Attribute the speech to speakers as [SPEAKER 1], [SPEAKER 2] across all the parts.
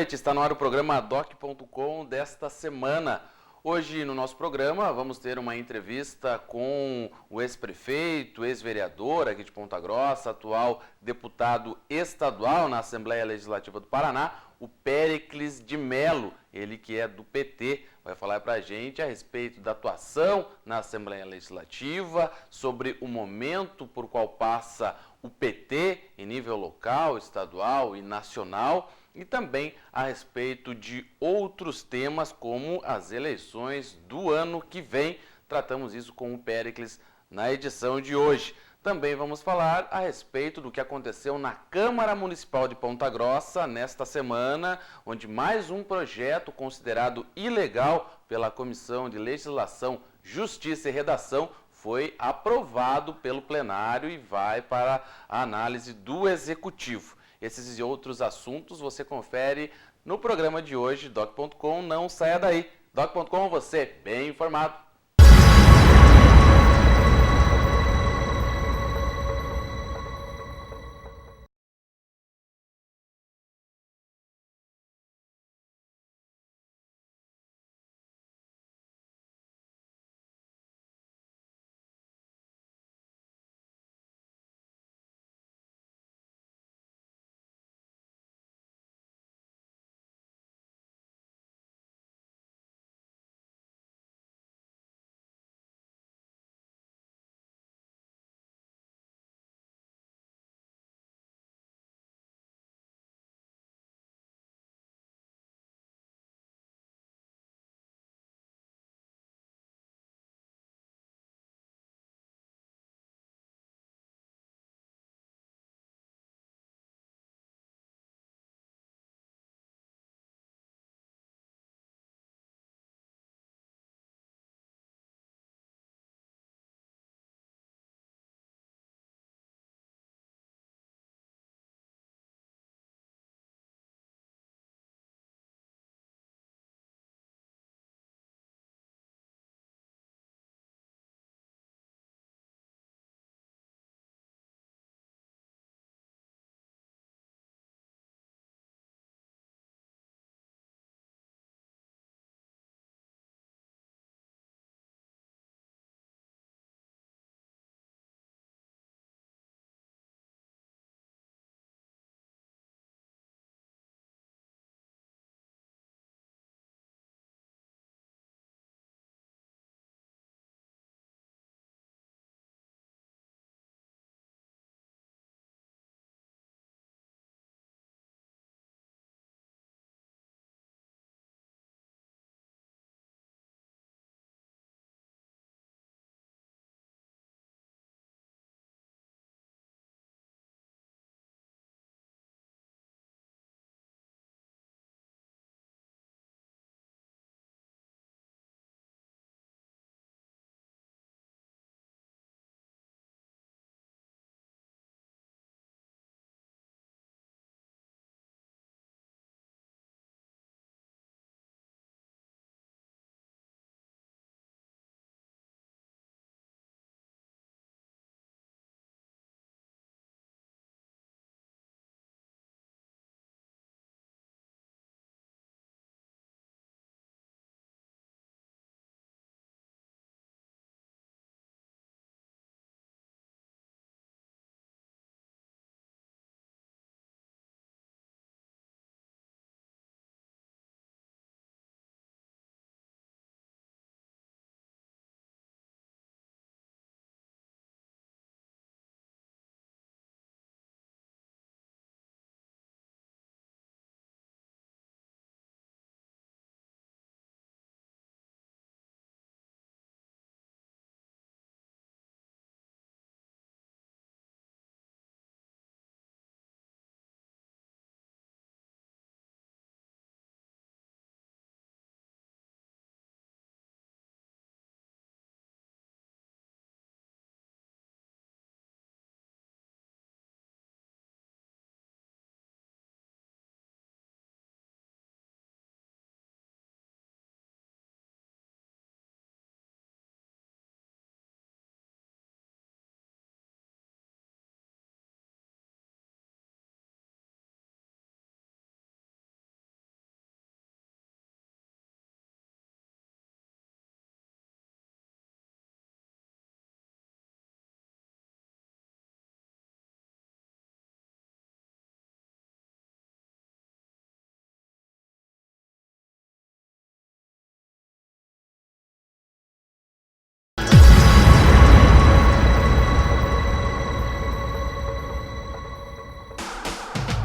[SPEAKER 1] noite, está no ar o programa Doc.com desta semana. Hoje no nosso programa vamos ter uma entrevista com o ex-prefeito, ex-vereador aqui de Ponta Grossa, atual deputado estadual na Assembleia Legislativa do Paraná, o Péricles de Mello, ele que é do PT, vai falar para a gente a respeito da atuação na Assembleia Legislativa, sobre o momento por qual passa o PT em nível local, estadual e nacional, e também a respeito de outros temas como as eleições do ano que vem. Tratamos isso com o Péricles na edição de hoje. Também vamos falar a respeito do que aconteceu na Câmara Municipal de Ponta Grossa nesta semana, onde mais um projeto considerado ilegal pela Comissão de Legislação, Justiça e Redação foi aprovado pelo plenário e vai para a análise do Executivo. Esses e outros assuntos você confere no programa de hoje, Doc.com. Não saia daí. Doc.com, você bem informado.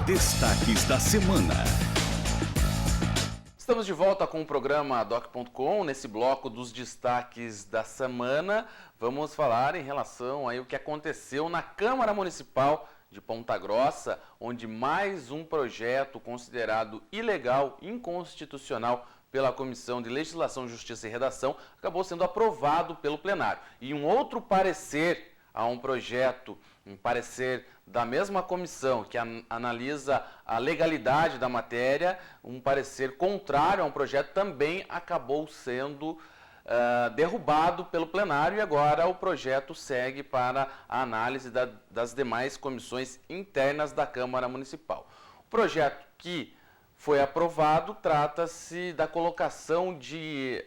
[SPEAKER 2] Destaques da semana.
[SPEAKER 1] Estamos de volta com o programa Doc.com. Nesse bloco dos destaques da semana, vamos falar em relação aí o que aconteceu na Câmara Municipal de Ponta Grossa, onde mais um projeto considerado ilegal, inconstitucional pela Comissão de Legislação, Justiça e Redação, acabou sendo aprovado pelo plenário. E um outro parecer a um projeto, um parecer da mesma comissão que analisa a legalidade da matéria, um parecer contrário a um projeto também acabou sendo derrubado pelo plenário, e agora o projeto segue para a análise das demais comissões internas da Câmara Municipal. O projeto que foi aprovado trata-se da colocação de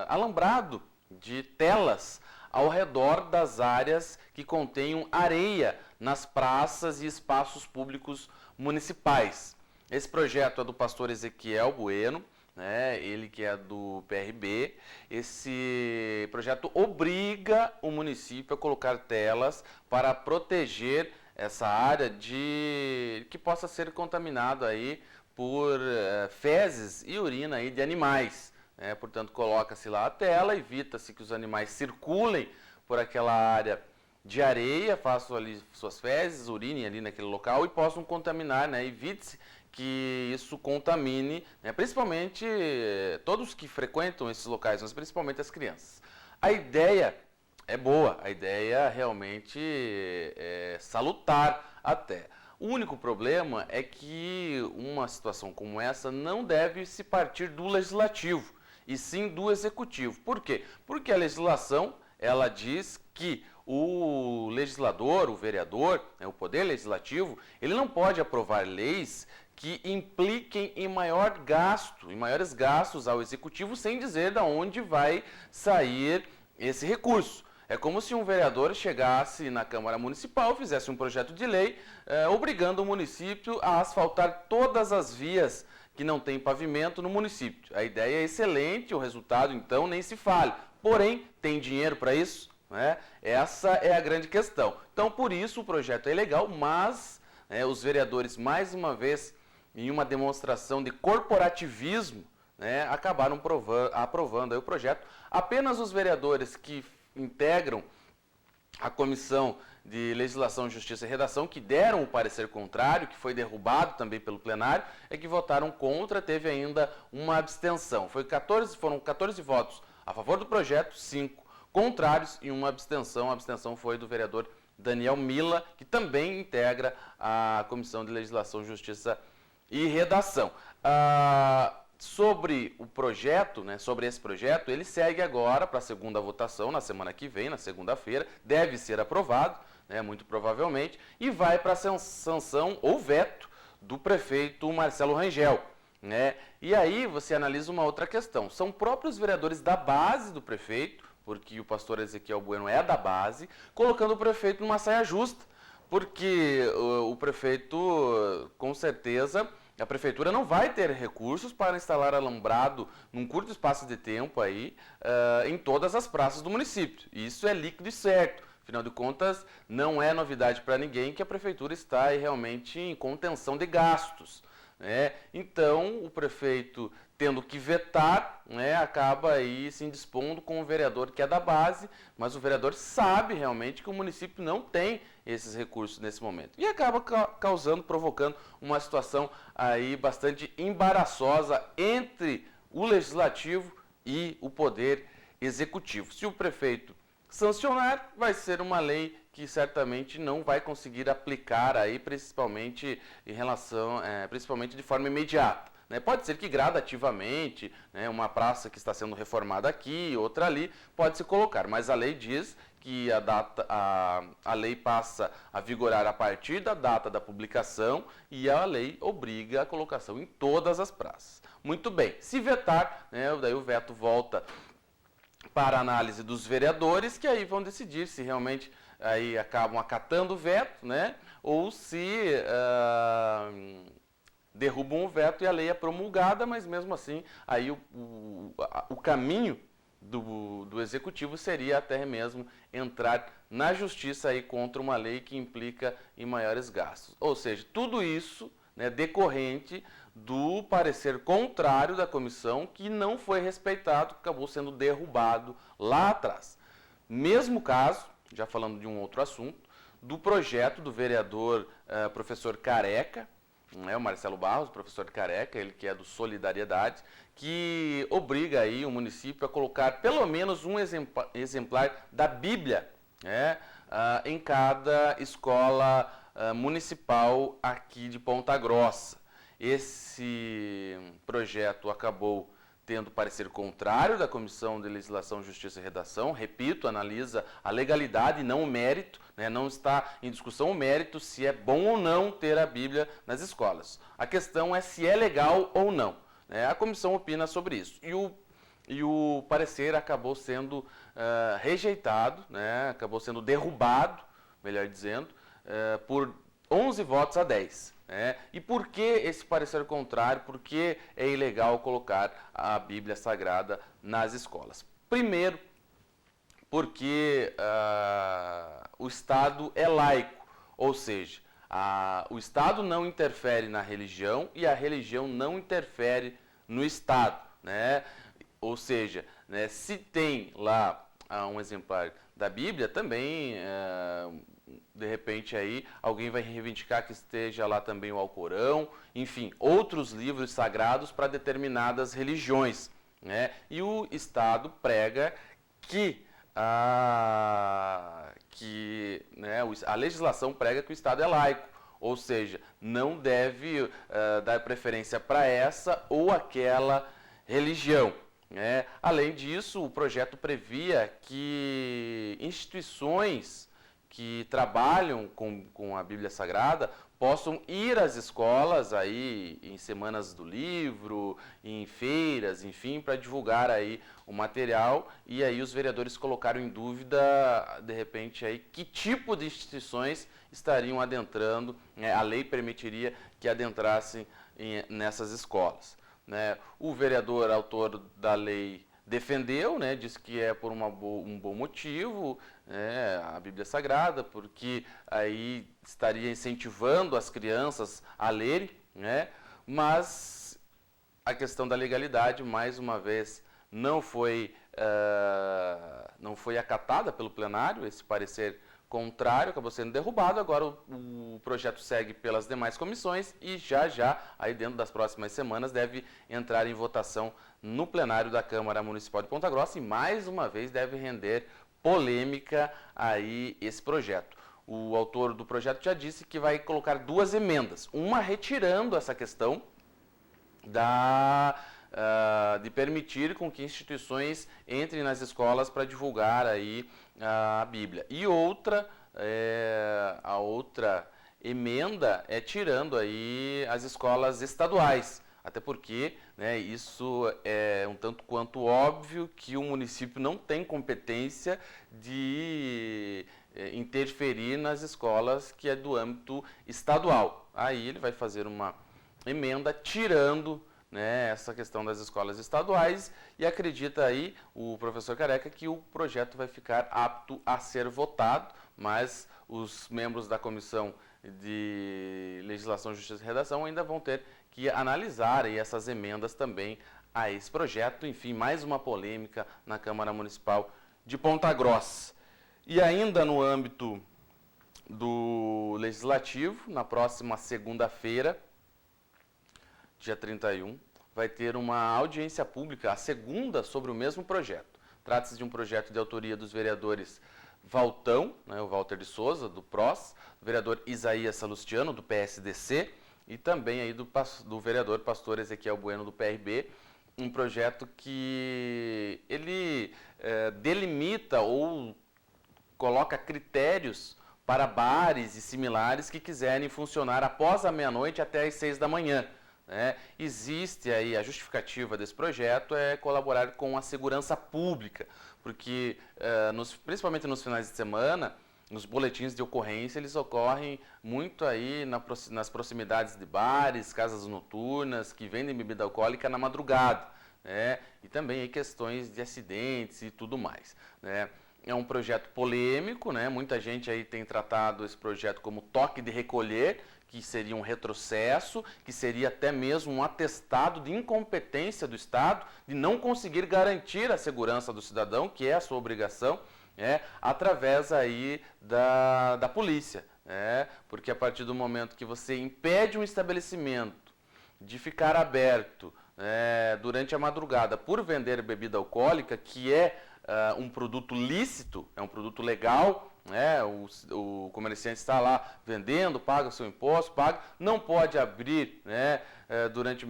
[SPEAKER 1] alambrado, de telas ao redor das áreas que contenham areia nas praças e espaços públicos municipais. Esse projeto é do pastor Ezequiel Bueno, né, ele que é do PRB. Esse projeto obriga o município a colocar telas para proteger essa área de que possa ser contaminado aí por fezes e urina aí de animais. Portanto, coloca-se lá a tela, evita-se que os animais circulem por aquela área de areia, façam ali suas fezes, urinem ali naquele local e possam contaminar, né? Evite-se que isso contamine, né? Principalmente todos que frequentam esses locais, mas principalmente as crianças. A ideia é boa, a ideia realmente é salutar até. O único problema é que uma situação como essa não deve se partir do legislativo, e sim do executivo. Por quê? Porque a legislação, ela diz que o legislador, o vereador, né, o poder legislativo, ele não pode aprovar leis que impliquem em maiores gastos ao executivo, sem dizer de onde vai sair esse recurso. É como se um vereador chegasse na Câmara Municipal, fizesse um projeto de lei obrigando o município a asfaltar todas as vias que não tem pavimento no município. A ideia é excelente, o resultado então nem se fale. Porém, tem dinheiro para isso? Né? Essa é a grande questão. Então, por isso o projeto é legal, mas os vereadores, mais uma vez, em uma demonstração de corporativismo, acabaram aprovando aí o projeto. Apenas os vereadores que integram a Comissão de Legislação, Justiça e Redação, que deram o parecer contrário, que foi derrubado também pelo plenário, é que votaram contra. Teve ainda uma abstenção. Foram 14 votos a favor do projeto, 5 contrários e uma abstenção. A abstenção foi do vereador Daniel Mila, que também integra a Comissão de Legislação, Justiça e Redação. Sobre o projeto, sobre esse projeto, ele segue agora para a segunda votação na semana que vem, na segunda-feira, deve ser aprovado, muito provavelmente, e vai para a sanção ou veto do prefeito Marcelo Rangel. E aí você analisa uma outra questão, são próprios vereadores da base do prefeito, porque o pastor Ezequiel Bueno é da base, colocando o prefeito numa saia justa, porque o prefeito, com certeza, a prefeitura não vai ter recursos para instalar alambrado num curto espaço de tempo aí, em todas as praças do município. Isso é líquido e certo. Afinal de contas, não é novidade para ninguém que a prefeitura está aí realmente em contenção de gastos. Então, o prefeito, tendo que vetar, acaba aí se indispondo com o vereador que é da base, mas o vereador sabe realmente que o município não tem esses recursos nesse momento. E acaba provocando uma situação aí bastante embaraçosa entre o legislativo e o poder executivo. Se o prefeito sancionar, vai ser uma lei que certamente não vai conseguir aplicar aí, principalmente principalmente de forma imediata. Pode ser que gradativamente, uma praça que está sendo reformada aqui, outra ali, pode se colocar, mas a lei diz que a lei passa a vigorar a partir da data da publicação e a lei obriga a colocação em todas as praças. Muito bem, se vetar, daí o veto volta para a análise dos vereadores, que aí vão decidir se realmente aí acabam acatando o veto, ou se derrubam o veto e a lei é promulgada, mas mesmo assim aí o caminho do Executivo seria até mesmo entrar na Justiça aí contra uma lei que implica em maiores gastos. Ou seja, tudo isso, né, decorrente do parecer contrário da comissão, que não foi respeitado, acabou sendo derrubado lá atrás. Mesmo caso, já falando de um outro assunto, do projeto do vereador professor Careca, o Marcelo Barros, professor Careca, ele que é do Solidariedade, que obriga aí o município a colocar pelo menos um exemplar da Bíblia, né, em cada escola municipal aqui de Ponta Grossa. Esse projeto acabou tendo parecer contrário da Comissão de Legislação, Justiça e Redação. Repito, analisa a legalidade e não o mérito, né? Não está em discussão o mérito se é bom ou não ter a Bíblia nas escolas. A questão é se é legal ou não, né? A comissão opina sobre isso. E o parecer acabou sendo rejeitado, né? Acabou sendo derrubado, melhor dizendo, por 11 votos a 10. E por que esse parecer contrário? Por que é ilegal colocar a Bíblia Sagrada nas escolas? Primeiro, porque o Estado é laico, ou seja, o Estado não interfere na religião e a religião não interfere no Estado, né? Ou seja, né, se tem lá um exemplar da Bíblia, também de repente aí alguém vai reivindicar que esteja lá também o Alcorão, enfim, outros livros sagrados para determinadas religiões, né? E o Estado prega que a legislação prega que o Estado é laico, ou seja, não deve dar preferência para essa ou aquela religião. Além disso, o projeto previa que instituições que trabalham com a Bíblia Sagrada possam ir às escolas aí em semanas do livro, em feiras, enfim, para divulgar aí o material. E aí os vereadores colocaram em dúvida, de repente, aí, que tipo de instituições estariam adentrando, né? A lei permitiria que adentrassem nessas escolas, né? O vereador autor da lei defendeu, né, disse que é por um bom motivo, a Bíblia Sagrada, porque aí estaria incentivando as crianças a lerem, né, mas a questão da legalidade, mais uma vez, não foi acatada pelo plenário. Esse parecer contrário acabou sendo derrubado. Agora o projeto segue pelas demais comissões e já, aí dentro das próximas semanas, deve entrar em votação no plenário da Câmara Municipal de Ponta Grossa e mais uma vez deve render polêmica aí esse projeto. O autor do projeto já disse que vai colocar duas emendas, uma retirando essa questão de permitir com que instituições entrem nas escolas para divulgar aí a Bíblia. E a outra emenda é tirando aí as escolas estaduais, até porque, né, isso é um tanto quanto óbvio que o município não tem competência de interferir nas escolas que é do âmbito estadual. Aí ele vai fazer uma emenda tirando, né, essa questão das escolas estaduais e acredita aí o professor Careca que o projeto vai ficar apto a ser votado, mas os membros da Comissão de Legislação, Justiça e Redação ainda vão ter que analisar aí essas emendas também a esse projeto. Enfim, mais uma polêmica na Câmara Municipal de Ponta Grossa. E ainda no âmbito do Legislativo, na próxima segunda-feira, dia 31, vai ter uma audiência pública, a segunda, sobre o mesmo projeto. Trata-se de um projeto de autoria dos vereadores Valtão, né, o Walter de Souza, do PROS, do vereador Isaías Salustiano, do PSDC, e também aí do vereador pastor Ezequiel Bueno, do PRB, um projeto que ele delimita ou coloca critérios para bares e similares que quiserem funcionar após a meia-noite até às 6 da manhã. Existe aí a justificativa desse projeto é colaborar com a segurança pública, porque principalmente nos finais de semana, nos boletins de ocorrência, eles ocorrem muito aí nas proximidades de bares, casas noturnas, que vendem bebida alcoólica na madrugada, né? E também aí questões de acidentes e tudo mais, né? É um projeto polêmico, né? Muita gente aí tem tratado esse projeto como toque de recolher, que seria um retrocesso, que seria até mesmo um atestado de incompetência do Estado, de não conseguir garantir a segurança do cidadão, que é a sua obrigação, através aí da polícia, porque a partir do momento que você impede um estabelecimento de ficar aberto durante a madrugada por vender bebida alcoólica, que é um produto lícito, é um produto legal, o comerciante está lá vendendo, paga o seu imposto, não pode abrir durante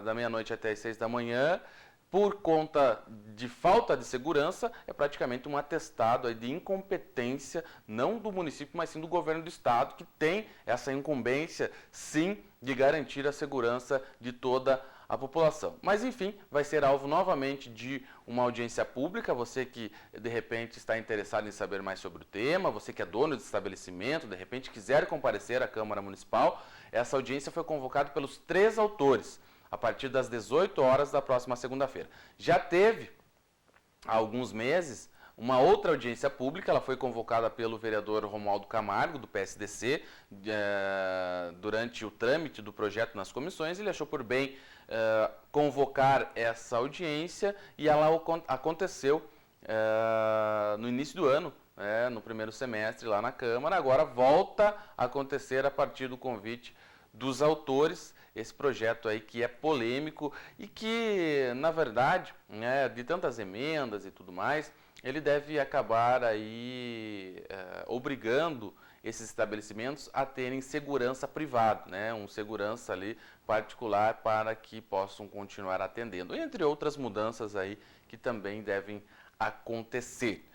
[SPEAKER 1] da meia-noite até as 6 da manhã, por conta de falta de segurança, é praticamente um atestado aí de incompetência, não do município, mas sim do governo do estado, que tem essa incumbência, sim, de garantir a segurança de toda a população. Mas, enfim, vai ser alvo novamente de uma audiência pública. Você que, de repente, está interessado em saber mais sobre o tema, você que é dono de estabelecimento, de repente quiser comparecer à Câmara Municipal, essa audiência foi convocada pelos 3 autores, a partir das 18 horas da próxima segunda-feira. Já teve, há alguns meses, uma outra audiência pública, ela foi convocada pelo vereador Romualdo Camargo, do PSDC, durante o trâmite do projeto nas comissões. Ele achou por bem convocar essa audiência e ela aconteceu no início do ano, no primeiro semestre lá na Câmara. Agora volta a acontecer a partir do convite dos autores, esse projeto aí que é polêmico e que, na verdade, de tantas emendas e tudo mais, ele deve acabar aí obrigando esses estabelecimentos a terem segurança privada, um segurança ali particular para que possam continuar atendendo, entre outras mudanças aí que também devem acontecer.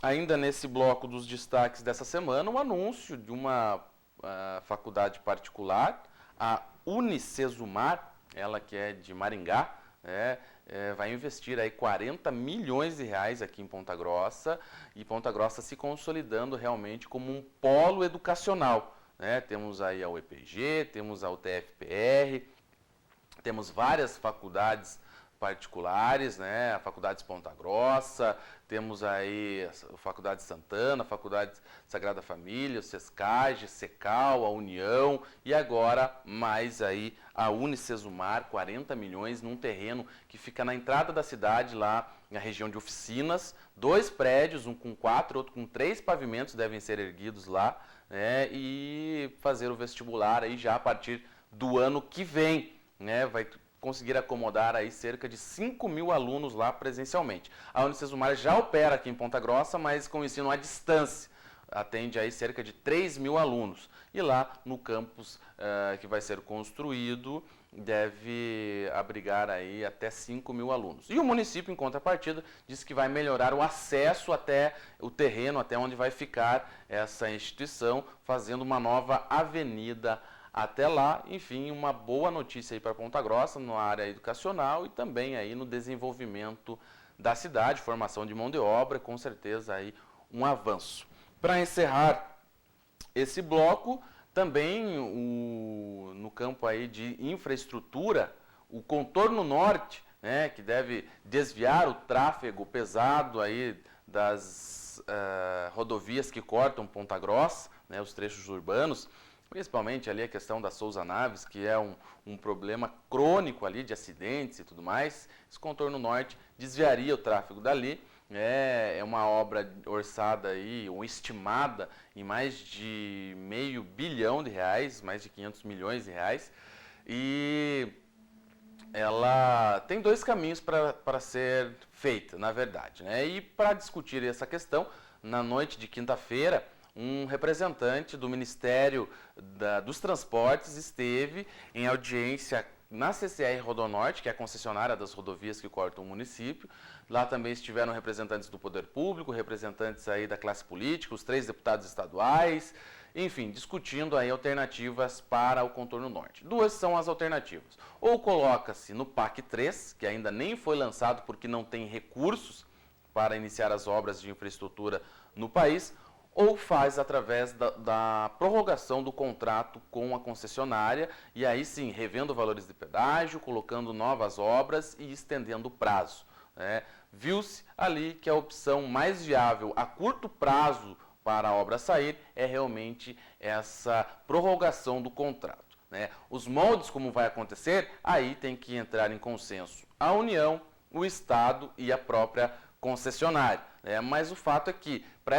[SPEAKER 1] Ainda nesse bloco dos destaques dessa semana, um anúncio de uma faculdade particular, a Unicesumar, ela que é de Maringá, vai investir aí 40 milhões de reais aqui em Ponta Grossa, e Ponta Grossa se consolidando realmente como um polo educacional. Temos aí a UEPG, temos a UTFPR, temos várias faculdades particulares, a Faculdade Ponta Grossa, temos aí a Faculdade Santana, a Faculdade Sagrada Família, o SESCAGE, SECAL, a União e agora mais aí a Unicesumar, 40 milhões num terreno que fica na entrada da cidade, lá na região de Oficinas, 2 prédios, um com 4, outro com 3 pavimentos devem ser erguidos lá, e fazer o vestibular aí já a partir do ano que vem, vai conseguir acomodar aí cerca de 5 mil alunos lá presencialmente. A Unicesumar já opera aqui em Ponta Grossa, mas com ensino à distância. Atende aí cerca de 3 mil alunos. E lá no campus que vai ser construído, deve abrigar aí até 5 mil alunos. E o município, em contrapartida, diz que vai melhorar o acesso até o terreno, até onde vai ficar essa instituição, fazendo uma nova avenida até lá. Enfim, uma boa notícia aí para Ponta Grossa na área educacional e também aí no desenvolvimento da cidade, formação de mão de obra, com certeza aí um avanço. Para encerrar esse bloco, também no campo aí de infraestrutura, o contorno norte, que deve desviar o tráfego pesado aí das rodovias que cortam Ponta Grossa, os trechos urbanos, principalmente ali a questão da Souza Naves, que é um problema crônico ali de acidentes e tudo mais. Esse contorno norte desviaria o tráfego dali. É uma obra orçada aí, ou estimada em mais de R$500 bilhão, mais de 500 milhões de reais. E ela tem 2 caminhos para ser feita, na verdade. E para discutir essa questão, na noite de quinta-feira, um representante do Ministério dos Transportes esteve em audiência na CCR Rodonorte, que é a concessionária das rodovias que cortam o município. Lá também estiveram representantes do poder público, representantes aí da classe política, os 3 deputados estaduais, enfim, discutindo aí alternativas para o contorno norte. 2 são as alternativas. Ou coloca-se no PAC 3, que ainda nem foi lançado porque não tem recursos para iniciar as obras de infraestrutura no país, ou faz através da prorrogação do contrato com a concessionária, e aí sim, revendo valores de pedágio, colocando novas obras e estendendo o prazo, né? Viu-se ali que a opção mais viável a curto prazo para a obra sair é realmente essa prorrogação do contrato, né? Os moldes, como vai acontecer, aí tem que entrar em consenso a União, o Estado e a própria concessionária. Mas o fato é que, para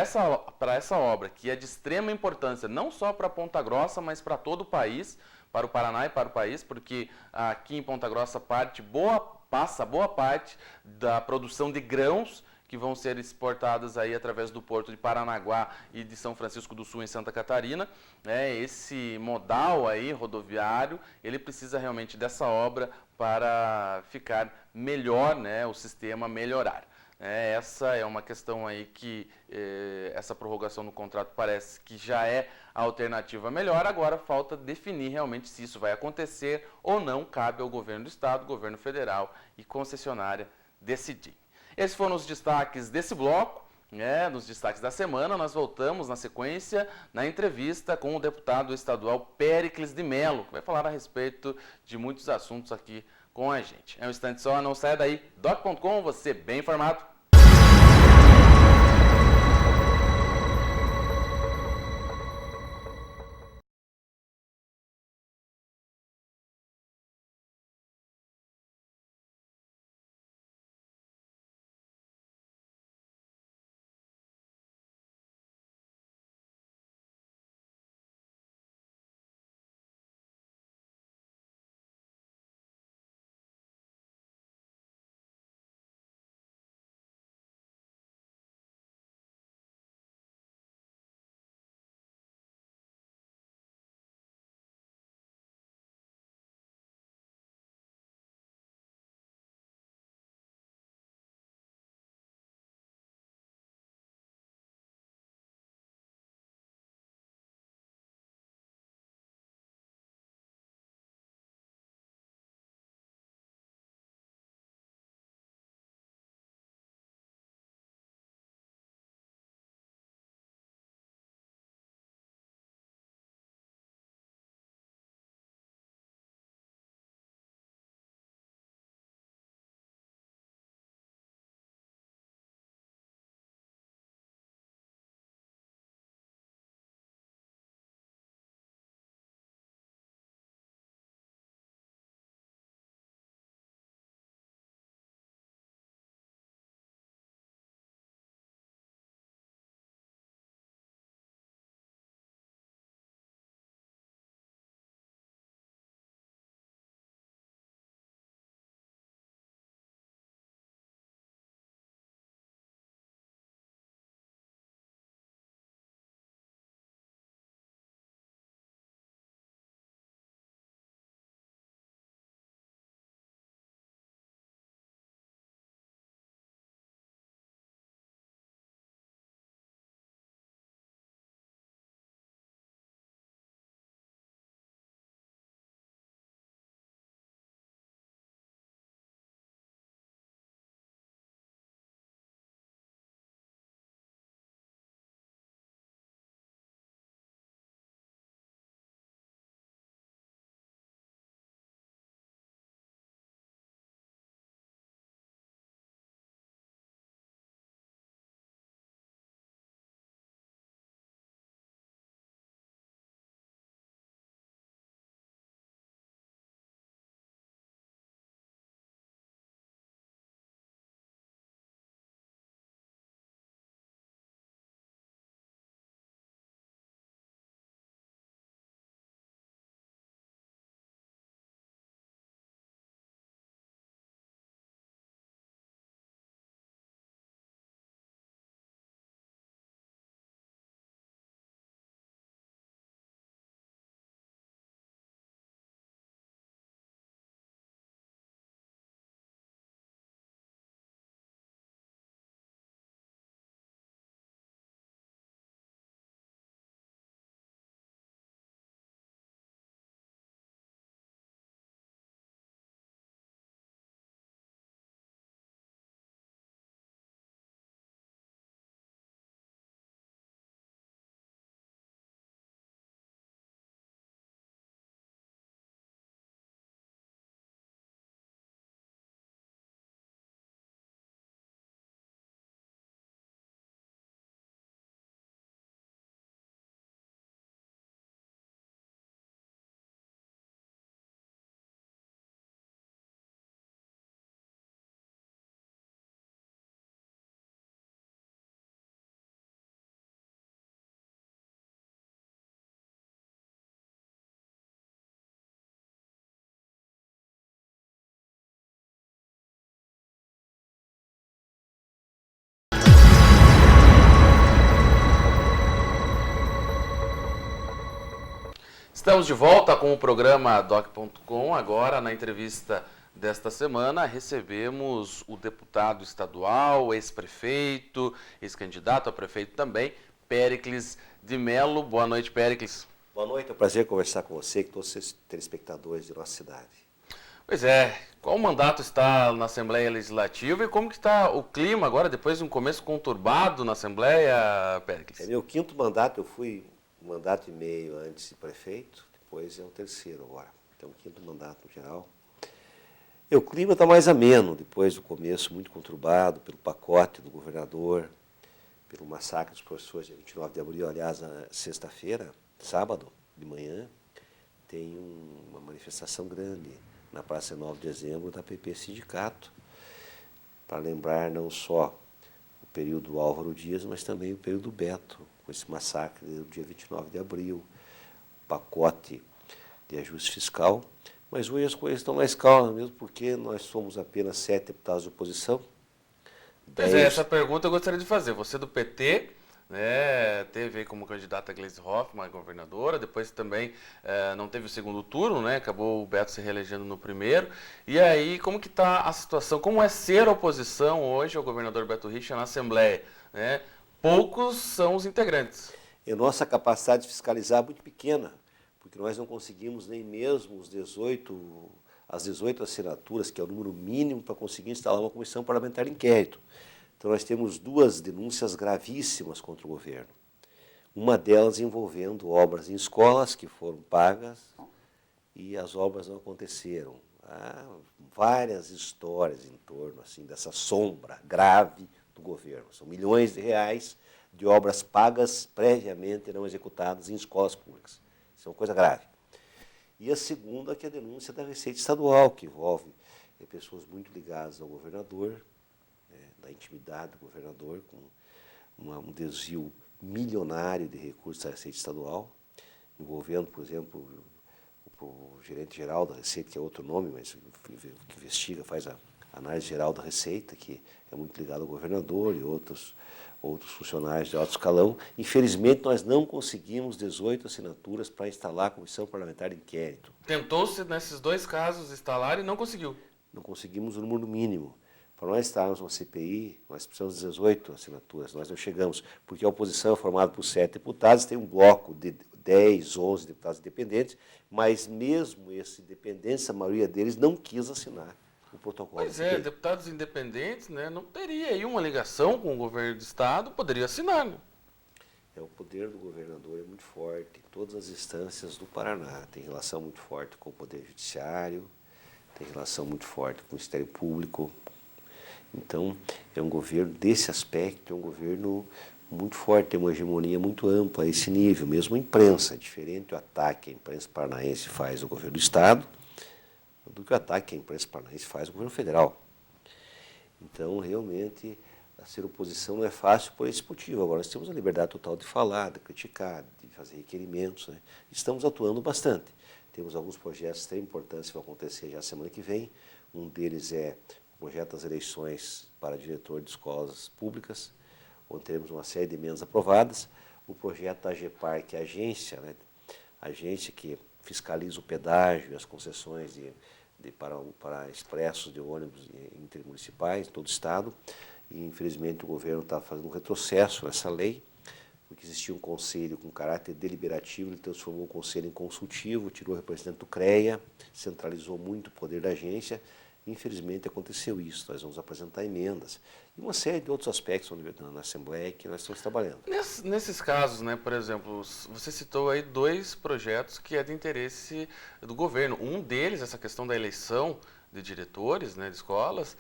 [SPEAKER 1] essa obra, que é de extrema importância, não só para Ponta Grossa, mas para todo o país, para o Paraná e para o país, porque aqui em Ponta Grossa passa boa parte da produção de grãos que vão ser exportadas aí através do porto de Paranaguá e de São Francisco do Sul, em Santa Catarina. Esse modal aí rodoviário, ele precisa realmente dessa obra para ficar melhor, né, o sistema melhorar. Essa é uma questão aí que essa prorrogação no contrato parece que já é a alternativa melhor. Agora falta definir realmente se isso vai acontecer ou não. Cabe ao governo do estado, governo federal e concessionária decidir. Esses foram os destaques desse bloco. Nos destaques da semana, nós voltamos na sequência na entrevista com o deputado estadual Péricles de Mello, que vai falar a respeito de muitos assuntos aqui com a gente. É um instante só, não saia daí. Doc.com, você bem informado. Estamos de volta com o programa Doc.com. Agora, na entrevista desta semana, recebemos o deputado estadual, ex-prefeito, ex-candidato a prefeito também, Péricles de Mello. Boa noite, Péricles.
[SPEAKER 3] Boa noite, é um prazer conversar com você e com todos os telespectadores de nossa cidade.
[SPEAKER 1] Pois é, qual mandato está na Assembleia Legislativa e como que está o clima agora, depois de um começo conturbado na Assembleia, Péricles?
[SPEAKER 3] É meu quinto mandato, eu fui um mandato e meio antes de prefeito, depois é o terceiro agora, então o quinto mandato no geral. E o clima está mais ameno, depois do começo muito conturbado pelo pacote do governador, pelo massacre dos professores dia 29 de abril, aliás, na sexta-feira, sábado de manhã, tem uma manifestação grande na Praça 9 de Dezembro da PP Sindicato, para lembrar não só o período Álvaro Dias, mas também o período Beto, com esse massacre do dia 29 de abril, pacote de ajuste fiscal. Mas hoje as coisas estão mais calmas, mesmo porque nós somos apenas 7 deputados de oposição.
[SPEAKER 1] Pois é, essa pergunta eu gostaria de fazer. Você do PT, né, teve aí como candidata a Gleisi Hoffmann, governadora, depois também não teve o segundo turno, né, acabou o Beto se reelegendo no primeiro. E aí, como que está a situação? Como é ser oposição hoje ao governador Beto Richa na Assembleia? Né? Poucos são os integrantes.
[SPEAKER 3] E a nossa capacidade de fiscalizar é muito pequena, porque nós não conseguimos nem mesmo as 18 assinaturas, que é o número mínimo para conseguir instalar uma comissão parlamentar de inquérito. Então, nós temos 2 denúncias gravíssimas contra o governo. Uma delas envolvendo obras em escolas que foram pagas e as obras não aconteceram. Há várias histórias em torno assim, dessa sombra grave do governo. São milhões de reais de obras pagas previamente e não executadas em escolas públicas. Isso é uma coisa grave. E a segunda, que é a denúncia da Receita Estadual, que envolve pessoas muito ligadas ao governador, da intimidade do governador, com um desvio milionário de recursos da Receita Estadual, envolvendo, por exemplo, o gerente-geral da Receita, que é outro nome, mas que investiga, faz a análise geral da Receita, que é muito ligado ao governador e outros funcionários de alto escalão. Infelizmente, nós não conseguimos 18 assinaturas para instalar a Comissão Parlamentar de Inquérito.
[SPEAKER 1] Tentou-se, nesses 2 casos, instalar e não conseguiu.
[SPEAKER 3] Não conseguimos o número mínimo. Para nós estarmos numa CPI, nós precisamos de 18 assinaturas, nós não chegamos, porque a oposição é formada por 7 deputados, tem um bloco de 10, 11 deputados independentes, mas mesmo esses independentes, a maioria deles não quis assinar o protocolo.
[SPEAKER 1] Pois é, deputados independentes, né, não teria aí uma ligação com o governo do Estado, poderia assinar. Né?
[SPEAKER 3] O poder do governador é muito forte em todas as instâncias do Paraná, tem relação muito forte com o Poder Judiciário, tem relação muito forte com o Ministério Público. Então, é um governo, desse aspecto, é um governo muito forte, tem uma hegemonia muito ampla a esse nível, mesmo a imprensa. É diferente o ataque que a imprensa paranaense faz ao governo do Estado do que o ataque que a imprensa paranaense faz ao governo federal. Então, realmente, ser oposição não é fácil por esse motivo. Agora, nós temos a liberdade total de falar, de criticar, de fazer requerimentos. Né? Estamos atuando bastante. Temos alguns projetos tão importantes que vão acontecer já semana que vem. Um deles é o projeto das eleições para diretor de escolas públicas, onde teremos uma série de emendas aprovadas. O projeto da AGEPAR, que é a agência, né? A agência que fiscaliza o pedágio e as concessões para expressos de ônibus intermunicipais em todo o Estado. E, infelizmente, o governo está fazendo um retrocesso nessa lei, porque existia um conselho com caráter deliberativo, ele transformou o conselho em consultivo, tirou o representante do CREA, centralizou muito o poder da agência. Infelizmente, aconteceu isso. Nós vamos apresentar emendas. E uma série de outros aspectos na Assembleia que nós estamos trabalhando.
[SPEAKER 1] Nesses casos, né, por exemplo, você citou aí 2 projetos que é de interesse do governo. Um deles, essa questão da eleição de diretores, né, de escolas,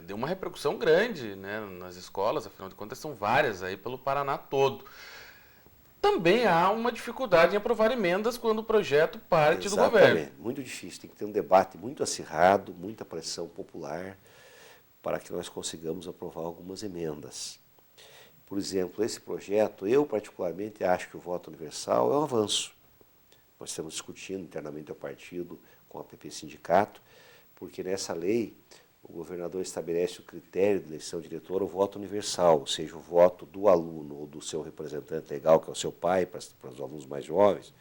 [SPEAKER 1] deu uma repercussão grande, né, nas escolas, afinal de contas são várias aí pelo Paraná todo. Também há uma dificuldade em aprovar emendas quando o projeto parte do governo.
[SPEAKER 3] Exatamente, muito difícil. Tem que ter um debate muito acirrado, muita pressão popular, para que nós consigamos aprovar algumas emendas. Por exemplo, esse projeto, eu particularmente acho que o voto universal é um avanço. Nós estamos discutindo internamente ao partido, com a PP Sindicato, porque nessa lei o governador estabelece o critério de eleição diretora, o voto universal, ou seja, o voto do aluno ou do seu representante legal, que é o seu pai, para os alunos mais jovens,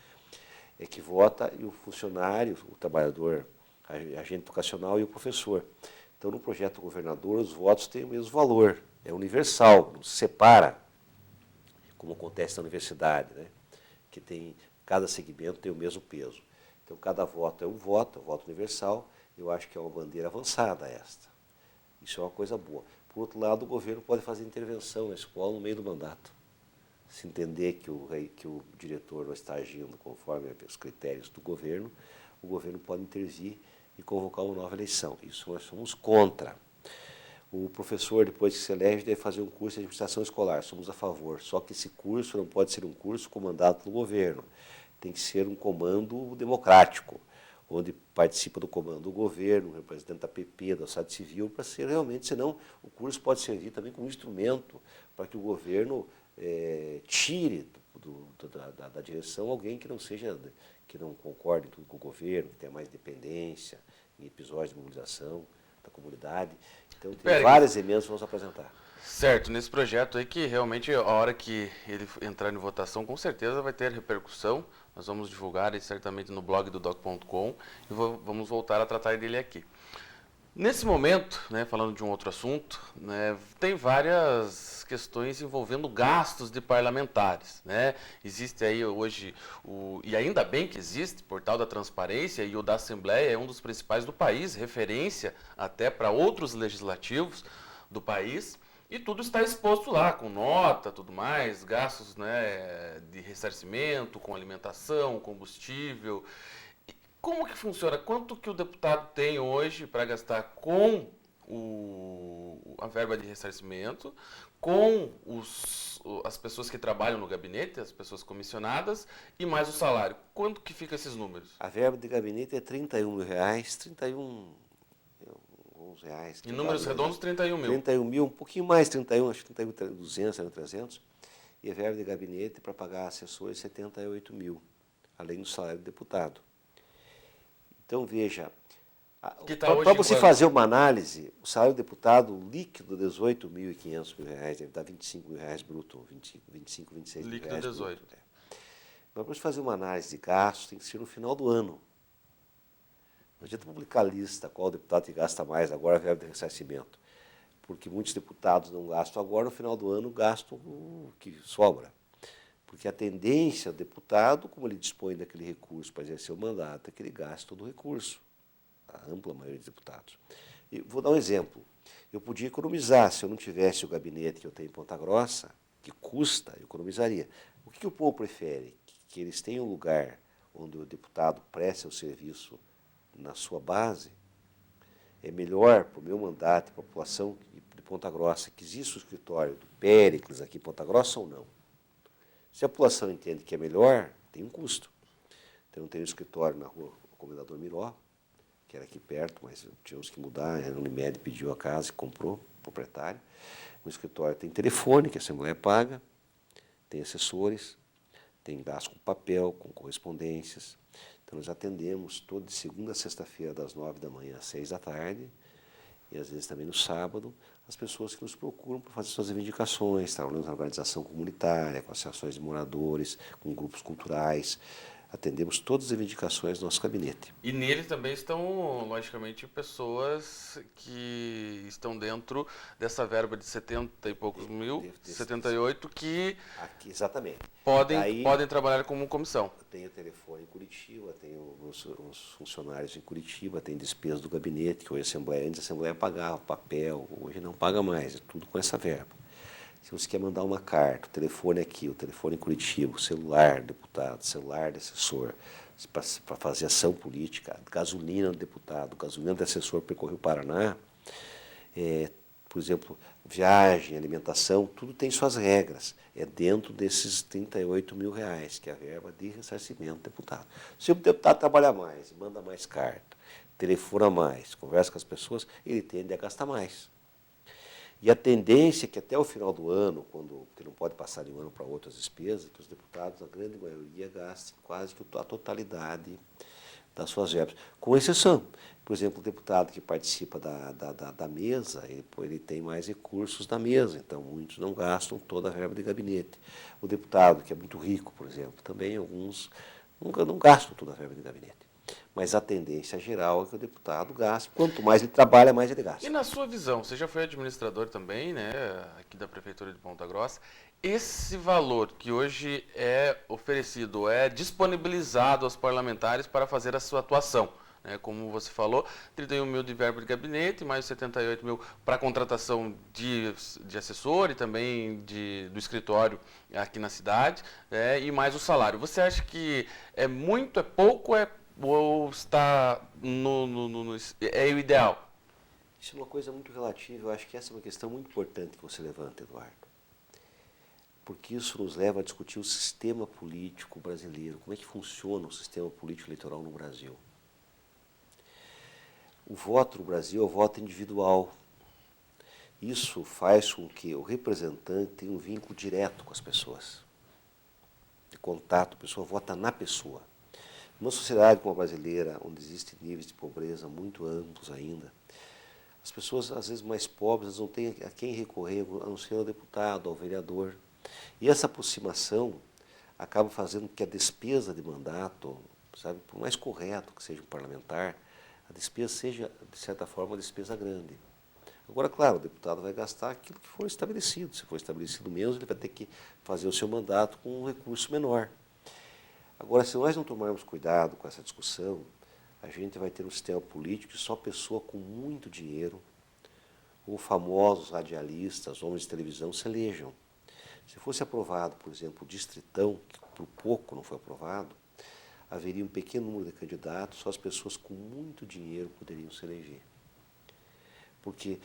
[SPEAKER 3] é que vota e o funcionário, o trabalhador, agente educacional e o professor. Então, no projeto do governador, os votos têm o mesmo valor, é universal, não se separa, como acontece na universidade, né? Que cada segmento tem o mesmo peso. Então, cada voto é um voto universal. Eu acho que é uma bandeira avançada esta. Isso é uma coisa boa. Por outro lado, o governo pode fazer intervenção na escola no meio do mandato. Se entender que o diretor não está agindo conforme os critérios do governo, o governo pode intervir e convocar uma nova eleição. Isso nós somos contra. O professor, depois que se elege, deve fazer um curso de administração escolar. Somos a favor. Só que esse curso não pode ser um curso comandado pelo governo. Tem que ser um comando democrático, onde participa do comando o governo, o representante da PP, da sociedade civil, para ser realmente, senão o curso pode servir também como instrumento para que o governo tire da direção alguém que não seja, que não concorde em tudo com o governo, que tenha mais dependência em episódios de mobilização da comunidade. Então tem várias emendas que vamos apresentar.
[SPEAKER 1] Certo, nesse projeto aí que realmente a hora que ele entrar em votação, com certeza vai ter repercussão. Nós vamos divulgar ele certamente no blog do doc.com e vamos voltar a tratar dele aqui. Nesse momento, né, falando de um outro assunto, né, tem várias questões envolvendo gastos de parlamentares, né? Existe aí hoje, e ainda bem que existe, o Portal da Transparência, e o da Assembleia é um dos principais do país, referência até para outros legislativos do país, e tudo está exposto lá, com nota, tudo mais, gastos, né, de ressarcimento, com alimentação, combustível. Como que funciona? Quanto que o deputado tem hoje para gastar com a verba de ressarcimento, com as pessoas que trabalham no gabinete, as pessoas comissionadas, e mais o salário? Quanto que fica esses números?
[SPEAKER 3] A verba de gabinete é R$ 31, alguns reais.
[SPEAKER 1] Em números redondos, 31 mil.
[SPEAKER 3] 31 mil, um pouquinho mais, 31, acho que 31.200, 300. E a verba de gabinete para pagar assessores, 78 mil, além do salário do deputado. Então, veja, para você fazer uma análise, o salário do deputado líquido é R$18.500, deve dar R$25.000 bruto, 25, 26 mil
[SPEAKER 1] líquido
[SPEAKER 3] reais
[SPEAKER 1] 18.
[SPEAKER 3] bruto. Mas para você fazer uma análise de gastos, tem que ser no final do ano. Não adianta publicar lista qual deputado que gasta mais agora a verba de ressarcimento, porque muitos deputados não gastam agora, no final do ano gastam o que sobra. Porque a tendência do deputado, como ele dispõe daquele recurso para exercer o mandato, é que ele gaste todo o recurso, a ampla maioria dos deputados. E vou dar um exemplo. Eu podia economizar, se eu não tivesse o gabinete que eu tenho em Ponta Grossa, que custa, eu economizaria. O que o povo prefere? Que eles tenham um lugar onde o deputado preste o serviço na sua base? É melhor para o meu mandato, para a população de Ponta Grossa, que existe o escritório do Péricles aqui em Ponta Grossa ou não? Se a população entende que é melhor, tem um custo. Então, eu tenho um escritório na rua Comendador Miró, que era aqui perto, mas tínhamos que mudar. A Unimed pediu a casa e comprou, o proprietário. O escritório tem telefone, que a Assembleia paga, tem assessores, tem gasto com papel, com correspondências. Então, nós atendemos toda de segunda a sexta-feira, das 9 da manhã às 6 da tarde, e às vezes também no sábado, as pessoas que nos procuram para fazer suas reivindicações, trabalhamos na organização comunitária, com associações de moradores, com grupos culturais, atendemos todas as reivindicações do nosso gabinete.
[SPEAKER 1] E nele também estão, logicamente, pessoas que estão dentro dessa verba de 70 e poucos mil, 78, que
[SPEAKER 3] aqui, exatamente.
[SPEAKER 1] podem trabalhar como comissão.
[SPEAKER 3] Eu tenho telefone em Curitiba, tenho os funcionários em Curitiba, tem despesa do gabinete, que hoje antes a Assembleia pagava papel, hoje não paga mais, é tudo com essa verba. Se você quer mandar uma carta, o telefone aqui, o telefone em Curitiba, o celular do deputado, o celular do assessor, para fazer ação política, gasolina do deputado, gasolina do assessor percorrer o Paraná, por exemplo, viagem, alimentação, tudo tem suas regras. É dentro desses R$38.000, que é a verba de ressarcimento do deputado. Se o deputado trabalha mais, manda mais carta, telefona mais, conversa com as pessoas, ele tende a gastar mais. E a tendência é que até o final do ano, porque não pode passar de um ano para outro as despesas, que os deputados, a grande maioria, gastem quase que a totalidade das suas verbas. Com exceção, por exemplo, o deputado que participa da mesa, ele tem mais recursos da mesa, então muitos não gastam toda a verba de gabinete. O deputado que é muito rico, por exemplo, também alguns Não gastam toda a verba de gabinete. Mas a tendência geral é que o deputado gaste. Quanto mais ele trabalha, mais ele gasta.
[SPEAKER 1] E na sua visão, você já foi administrador também, né, aqui da Prefeitura de Ponta Grossa, esse valor que hoje é oferecido, é disponibilizado aos parlamentares para fazer a sua atuação, né, como você falou, 31 mil de verba de gabinete, mais 78 mil para contratação de assessor e também do escritório aqui na cidade, né, e mais o salário. Você acha que é muito, é pouco, ou está é o ideal?
[SPEAKER 3] Isso é uma coisa muito relativa. Eu acho que essa é uma questão muito importante que você levanta, Eduardo. Porque isso nos leva a discutir o sistema político brasileiro. Como é que funciona o sistema político eleitoral no Brasil? O voto no Brasil é o voto individual. Isso faz com que o representante tenha um vínculo direto com as pessoas. De contato, a pessoa vota na pessoa. Numa sociedade como a brasileira, onde existem níveis de pobreza muito amplos ainda, as pessoas, às vezes mais pobres, não têm a quem recorrer, a não ser ao deputado, ao vereador. E essa aproximação acaba fazendo que a despesa de mandato, sabe, por mais correto que seja um parlamentar, a despesa seja, de certa forma, uma despesa grande. Agora, claro, o deputado vai gastar aquilo que for estabelecido. Se for estabelecido mesmo, ele vai ter que fazer o seu mandato com um recurso menor. Agora, se nós não tomarmos cuidado com essa discussão, a gente vai ter um sistema político que só pessoa com muito dinheiro, ou famosos radialistas, homens de televisão, se elejam. Se fosse aprovado, por exemplo, o Distritão, que por pouco não foi aprovado, haveria um pequeno número de candidatos, só as pessoas com muito dinheiro poderiam se eleger. Porque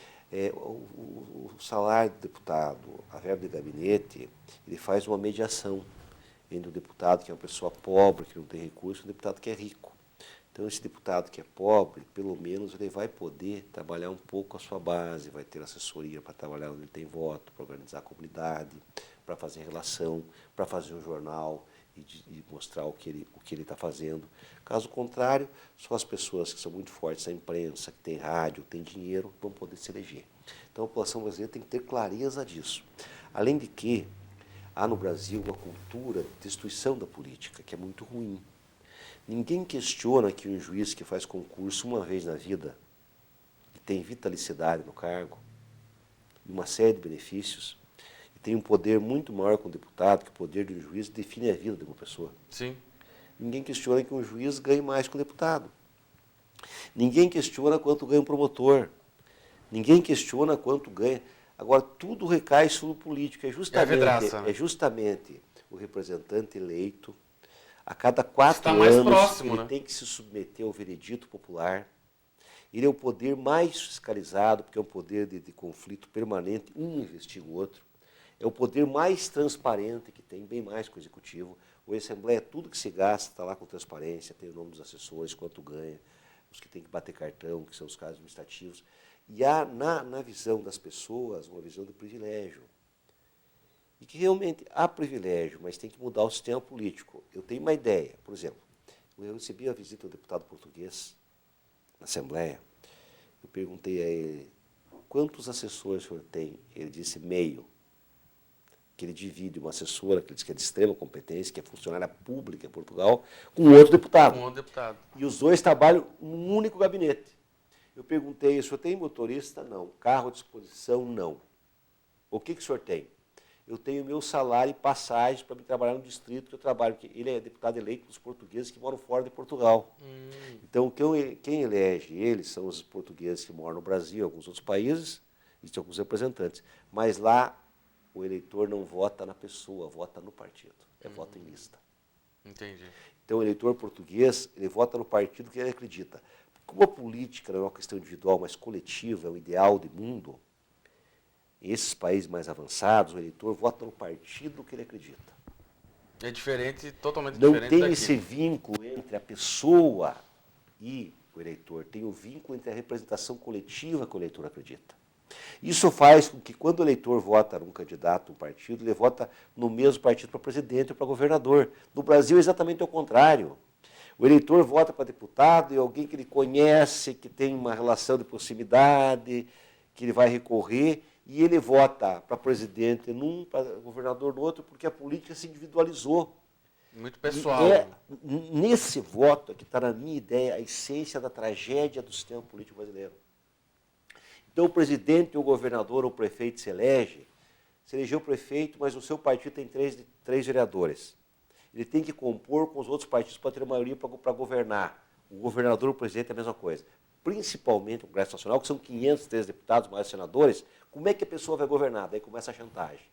[SPEAKER 3] o salário do deputado, a verba de gabinete, ele faz uma mediação entre o deputado que é uma pessoa pobre, que não tem recurso, e o deputado que é rico. Então, esse deputado que é pobre, pelo menos ele vai poder trabalhar um pouco a sua base, vai ter assessoria para trabalhar onde ele tem voto, para organizar a comunidade, para fazer relação, para fazer um jornal e mostrar o que ele está fazendo. Caso contrário, só as pessoas que são muito fortes na imprensa, que têm rádio, têm dinheiro, vão poder se eleger. Então, a população brasileira tem que ter clareza disso. Além de que, há no Brasil uma cultura de destruição da política, que é muito ruim. Ninguém questiona que um juiz que faz concurso uma vez na vida, e tem vitalicidade no cargo, e uma série de benefícios, e tem um poder muito maior que um deputado, que o poder de um juiz define a vida de uma pessoa.
[SPEAKER 1] Sim.
[SPEAKER 3] Ninguém questiona que um juiz ganhe mais que um deputado. Ninguém questiona quanto ganha um promotor. Ninguém questiona quanto ganha. Agora, tudo recai sobre o político. É justamente o representante eleito, a cada 4 anos,
[SPEAKER 1] próximo,
[SPEAKER 3] ele tem que se submeter ao veredito popular. Ele é o poder mais fiscalizado, porque é um poder de conflito permanente, um investiga o outro. É o poder mais transparente que tem, bem mais que o executivo. O Assembleia, tudo que se gasta está lá com transparência, tem o nome dos assessores, quanto ganha, os que tem que bater cartão, que são os casos administrativos. E há, na visão das pessoas, uma visão de privilégio. E que realmente há privilégio, mas tem que mudar o sistema político. Eu tenho uma ideia, por exemplo, eu recebi a visita do deputado português na Assembleia, eu perguntei a ele, quantos assessores o senhor tem? Ele disse meio, que ele divide uma assessora, que ele diz que é de extrema competência, que é funcionária pública em Portugal, com outro deputado.
[SPEAKER 1] Com outro deputado.
[SPEAKER 3] E os dois trabalham num único gabinete. Eu perguntei, o senhor tem motorista? Não. Carro à disposição? Não. O que o senhor tem? Eu tenho meu salário e passagem para me trabalhar no distrito que eu trabalho, porque ele é deputado eleito dos portugueses que moram fora de Portugal. Então, quem elege eles são os portugueses que moram no Brasil, alguns outros países, e tem alguns representantes. Mas lá, o eleitor não vota na pessoa, vota no partido. É voto em lista.
[SPEAKER 1] Entendi.
[SPEAKER 3] Então, o eleitor português, ele vota no partido que ele acredita. Como a política não é uma questão individual, mas coletiva, é o ideal de mundo, em esses países mais avançados, o eleitor vota no partido que ele acredita.
[SPEAKER 1] É diferente, totalmente
[SPEAKER 3] Não
[SPEAKER 1] diferente
[SPEAKER 3] tem
[SPEAKER 1] daqui.
[SPEAKER 3] esse vínculo entre a pessoa e o eleitor, tem o vínculo entre a representação coletiva que o eleitor acredita. Isso faz com que, quando o eleitor vota num candidato, um partido, ele vota no mesmo partido para presidente ou para governador. No Brasil é exatamente o contrário. O eleitor vota para deputado e alguém que ele conhece, que tem uma relação de proximidade, que ele vai recorrer, e ele vota para presidente num, para governador no outro, porque a política se individualizou.
[SPEAKER 1] Muito
[SPEAKER 3] E
[SPEAKER 1] pessoal.
[SPEAKER 3] é nesse voto que está, na minha ideia, a essência da tragédia do sistema político brasileiro. Então, o presidente, o governador ou o prefeito se elege, se elegeu prefeito, mas o seu partido tem três vereadores. Ele tem que compor com os outros partidos para ter maioria para governar. O governador ou o presidente é a mesma coisa. Principalmente o Congresso Nacional, que são 503 deputados, mais senadores, como é que a pessoa vai governar? Daí começa a chantagem.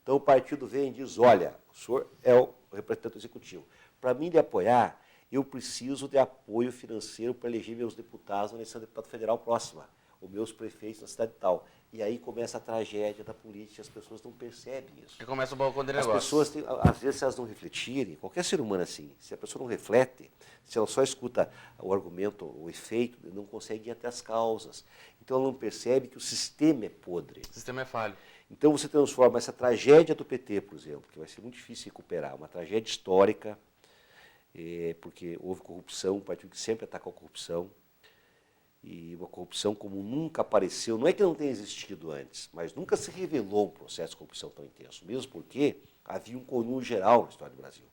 [SPEAKER 3] Então o partido vem e diz, olha, o senhor é o representante executivo. Para mim lhe apoiar, eu preciso de apoio financeiro para eleger meus deputados na eleição de deputado federal próxima, ou meus prefeitos na cidade tal. E aí começa a tragédia da política, as pessoas não percebem isso.
[SPEAKER 1] E começa o balcão de
[SPEAKER 3] As
[SPEAKER 1] negócio.
[SPEAKER 3] pessoas, às vezes, se elas não refletirem, qualquer ser humano assim, se a pessoa não reflete, se ela só escuta o argumento, o efeito, não consegue ir até as causas. Então ela não percebe que o sistema é podre.
[SPEAKER 1] O sistema é falho.
[SPEAKER 3] Então você transforma essa tragédia do PT, por exemplo, que vai ser muito difícil recuperar, uma tragédia histórica, porque houve corrupção, um partido que sempre atacou a corrupção, e uma corrupção como nunca apareceu, não é que não tenha existido antes, mas nunca se revelou um processo de corrupção tão intenso, mesmo porque havia um conluio geral na história do Brasil.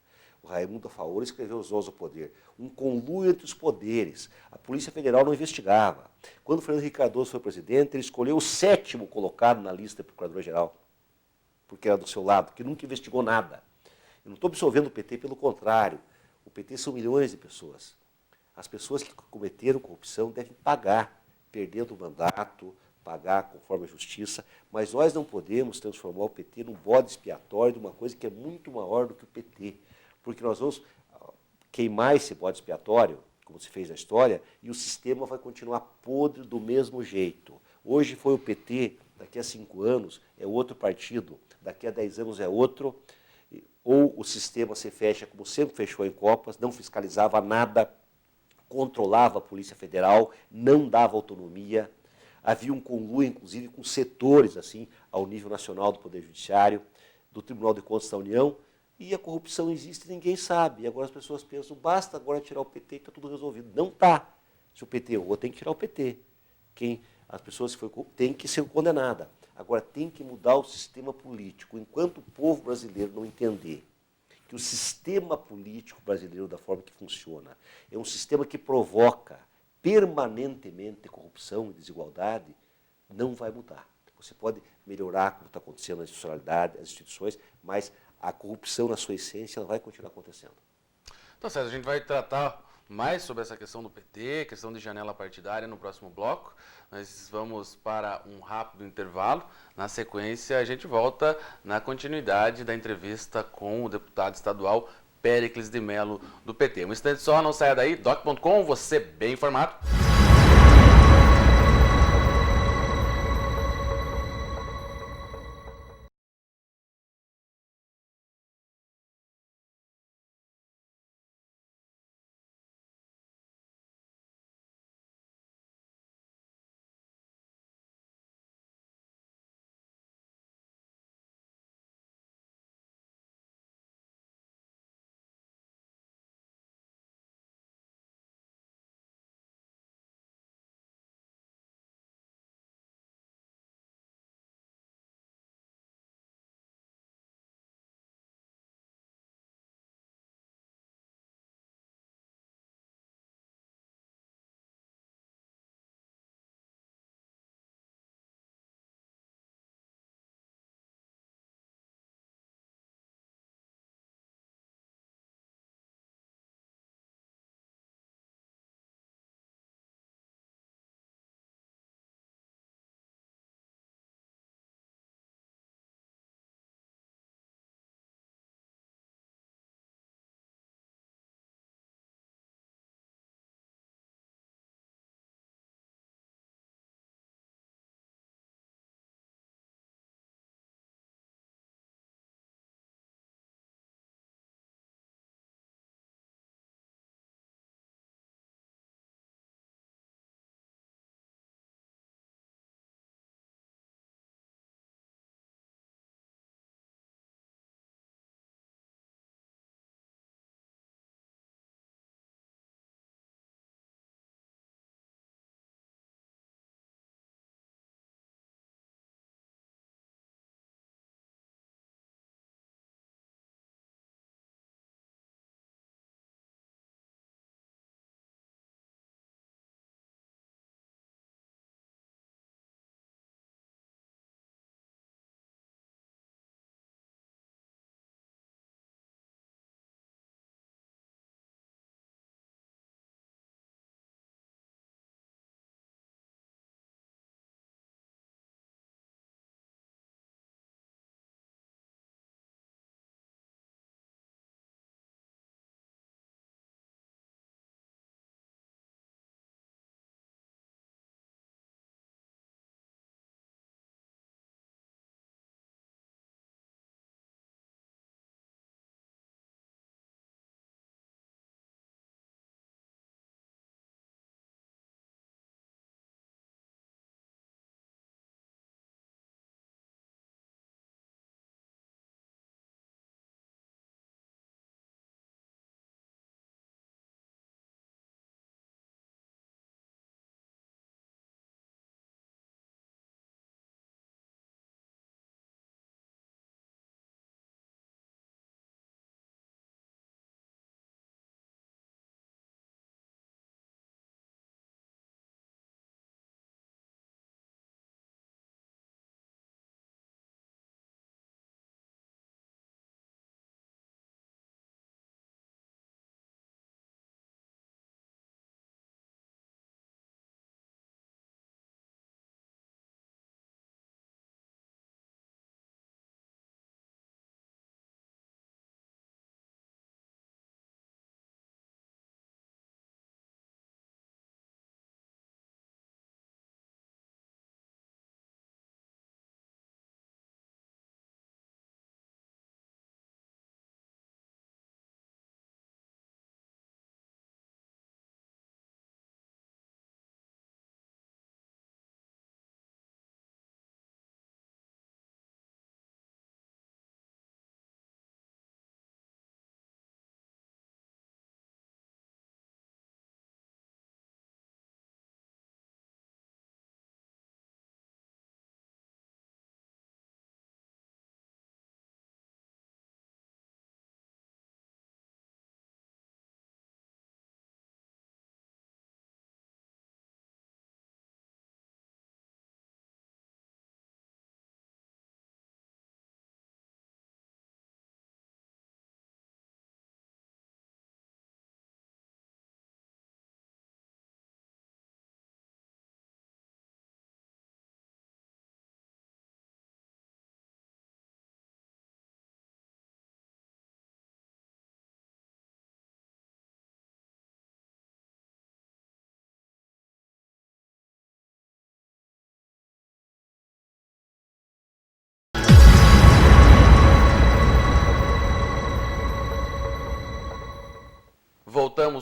[SPEAKER 3] O Raimundo Faoro escreveu Os Dons do Poder, um conluio entre os poderes. A Polícia Federal não investigava. Quando o Fernando Henrique Cardoso foi presidente, ele escolheu o 7º colocado na lista do Procurador-Geral, porque era do seu lado, que nunca investigou nada. Eu não estou absolvendo o PT, pelo contrário. O PT são milhões de pessoas. As pessoas que cometeram corrupção devem pagar, perdendo o mandato, pagar conforme a justiça, mas nós não podemos transformar o PT num bode expiatório de uma coisa que é muito maior do que o PT, porque nós vamos queimar esse bode expiatório, como se fez na história, e o sistema vai continuar podre do mesmo jeito. Hoje foi o PT, daqui a 5 anos é outro partido, daqui a 10 anos é outro, ou o sistema se fecha como sempre fechou em Copas, não fiscalizava nada, controlava a Polícia Federal, não dava autonomia, havia um conluio, inclusive, com setores, assim, ao nível nacional do Poder Judiciário, do Tribunal de Contas da União, e a corrupção existe e ninguém sabe. E agora as pessoas pensam, basta agora tirar o PT e está tudo resolvido. Não está. Se o PT errou, tem que tirar o PT. As pessoas que têm que ser condenadas. Agora, tem que mudar o sistema político. Enquanto o povo brasileiro não entender que o sistema político brasileiro, da forma que funciona, é um sistema que provoca permanentemente corrupção e desigualdade, não vai mudar. Você pode melhorar, como está acontecendo na institucionalidade, as instituições, mas a corrupção, na sua essência, ela vai continuar acontecendo.
[SPEAKER 1] Então, César, a gente vai tratar mais sobre essa questão do PT, questão de janela partidária no próximo bloco. Nós vamos para um rápido intervalo. Na sequência, a gente volta na continuidade da entrevista com o deputado estadual Péricles de Mello, do PT. Um instante só, não saia daí. Doc.com, você bem informado.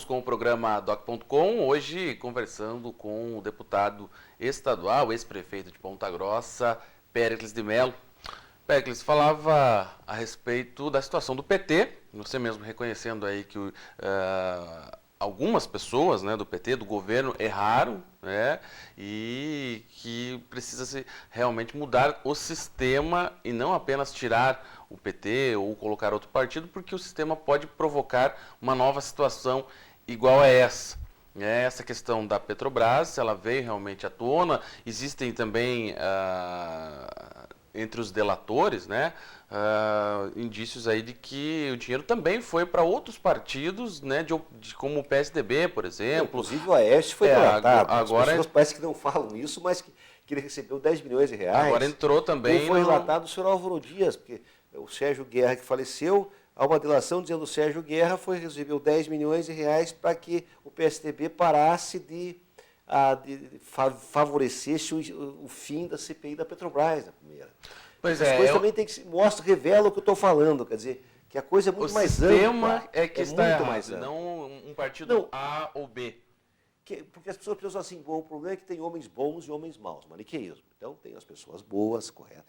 [SPEAKER 1] Estamos com o programa Doc.com, hoje conversando com o deputado estadual, ex-prefeito de Ponta Grossa, Péricles de Mello. Péricles, falava a respeito da situação do PT, você mesmo reconhecendo aí que algumas pessoas, né, do PT, do governo, erraram, né, e que precisa-se realmente mudar o sistema e não apenas tirar o PT ou colocar outro partido, porque o sistema pode provocar uma nova situação igual a essa. Essa questão da Petrobras, ela veio realmente à tona, existem também, entre os delatores, né, indícios aí de que o dinheiro também foi para outros partidos, né, como o PSDB, por exemplo.
[SPEAKER 3] Inclusive o Aécio foi delatado.
[SPEAKER 1] Agora,
[SPEAKER 3] as pessoas parecem que não falam isso, mas que ele recebeu 10 milhões de reais.
[SPEAKER 1] Agora entrou também...
[SPEAKER 3] Como foi relatado o senhor Álvaro Dias, porque o Sérgio Guerra, que faleceu, há uma delação dizendo que o Sérgio Guerra recebeu 10 milhões de reais para que o PSDB parasse de favorecesse o fim da CPI da Petrobras, na primeira.
[SPEAKER 1] Pois
[SPEAKER 3] As coisas também tem que revelam o que eu estou falando, quer dizer, que a coisa é muito mais ampla.
[SPEAKER 1] O sistema é que está
[SPEAKER 3] muito
[SPEAKER 1] errado,
[SPEAKER 3] mais
[SPEAKER 1] não um partido A ou B.
[SPEAKER 3] Porque as pessoas pensam assim, bom, o problema é que tem homens bons e homens maus, maniqueísmo. Então tem as pessoas boas, corretas.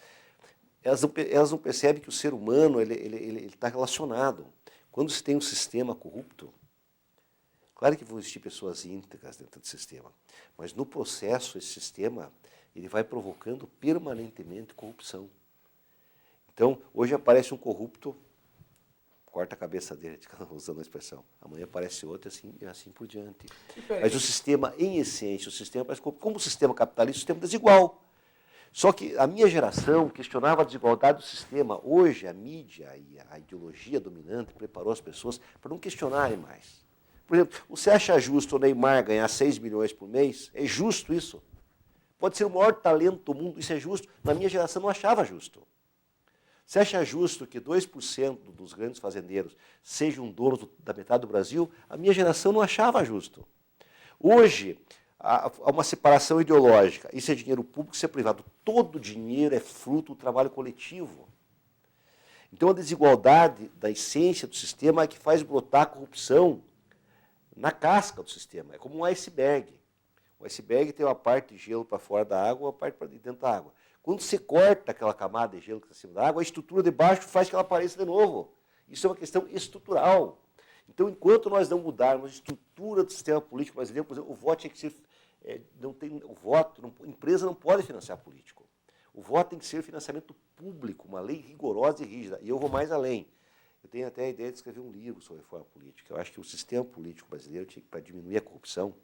[SPEAKER 3] Elas não percebem que o ser humano ele está relacionado. Quando se tem um sistema corrupto, claro que vão existir pessoas íntegras dentro do sistema, mas no processo esse sistema ele vai provocando permanentemente corrupção. Então, hoje aparece um corrupto, corta a cabeça dele, usando a expressão. Amanhã aparece outro e assim por diante. Mas o sistema, em essência, o sistema parece como o sistema capitalista, o sistema desigual. Só que a minha geração questionava a desigualdade do sistema. Hoje, a mídia e a ideologia dominante preparou as pessoas para não questionarem mais. Por exemplo, você acha justo o Neymar ganhar 6 milhões por mês? É justo isso? Pode ser o maior talento do mundo, isso é justo? Na minha geração não achava justo. Você acha justo que 2% dos grandes fazendeiros sejam donos da metade do Brasil? A minha geração não achava justo. Hoje, há uma separação ideológica. Isso é dinheiro público, isso é privado. Todo dinheiro é fruto do trabalho coletivo. Então, a desigualdade da essência do sistema é que faz brotar a corrupção na casca do sistema. É como um iceberg. O iceberg tem uma parte de gelo para fora da água e uma parte para dentro da água. Quando você corta aquela camada de gelo que está acima da água, a estrutura de baixo faz que ela apareça de novo. Isso é uma questão estrutural. Então, enquanto nós não mudarmos a estrutura do sistema político brasileiro, por exemplo, o voto tinha que ser... empresa não pode financiar político. O voto tem que ser financiamento público, uma lei rigorosa e rígida. E eu vou mais além. Eu tenho até a ideia de escrever um livro sobre reforma política. Eu acho que o sistema político brasileiro tinha que, para diminuir a corrupção,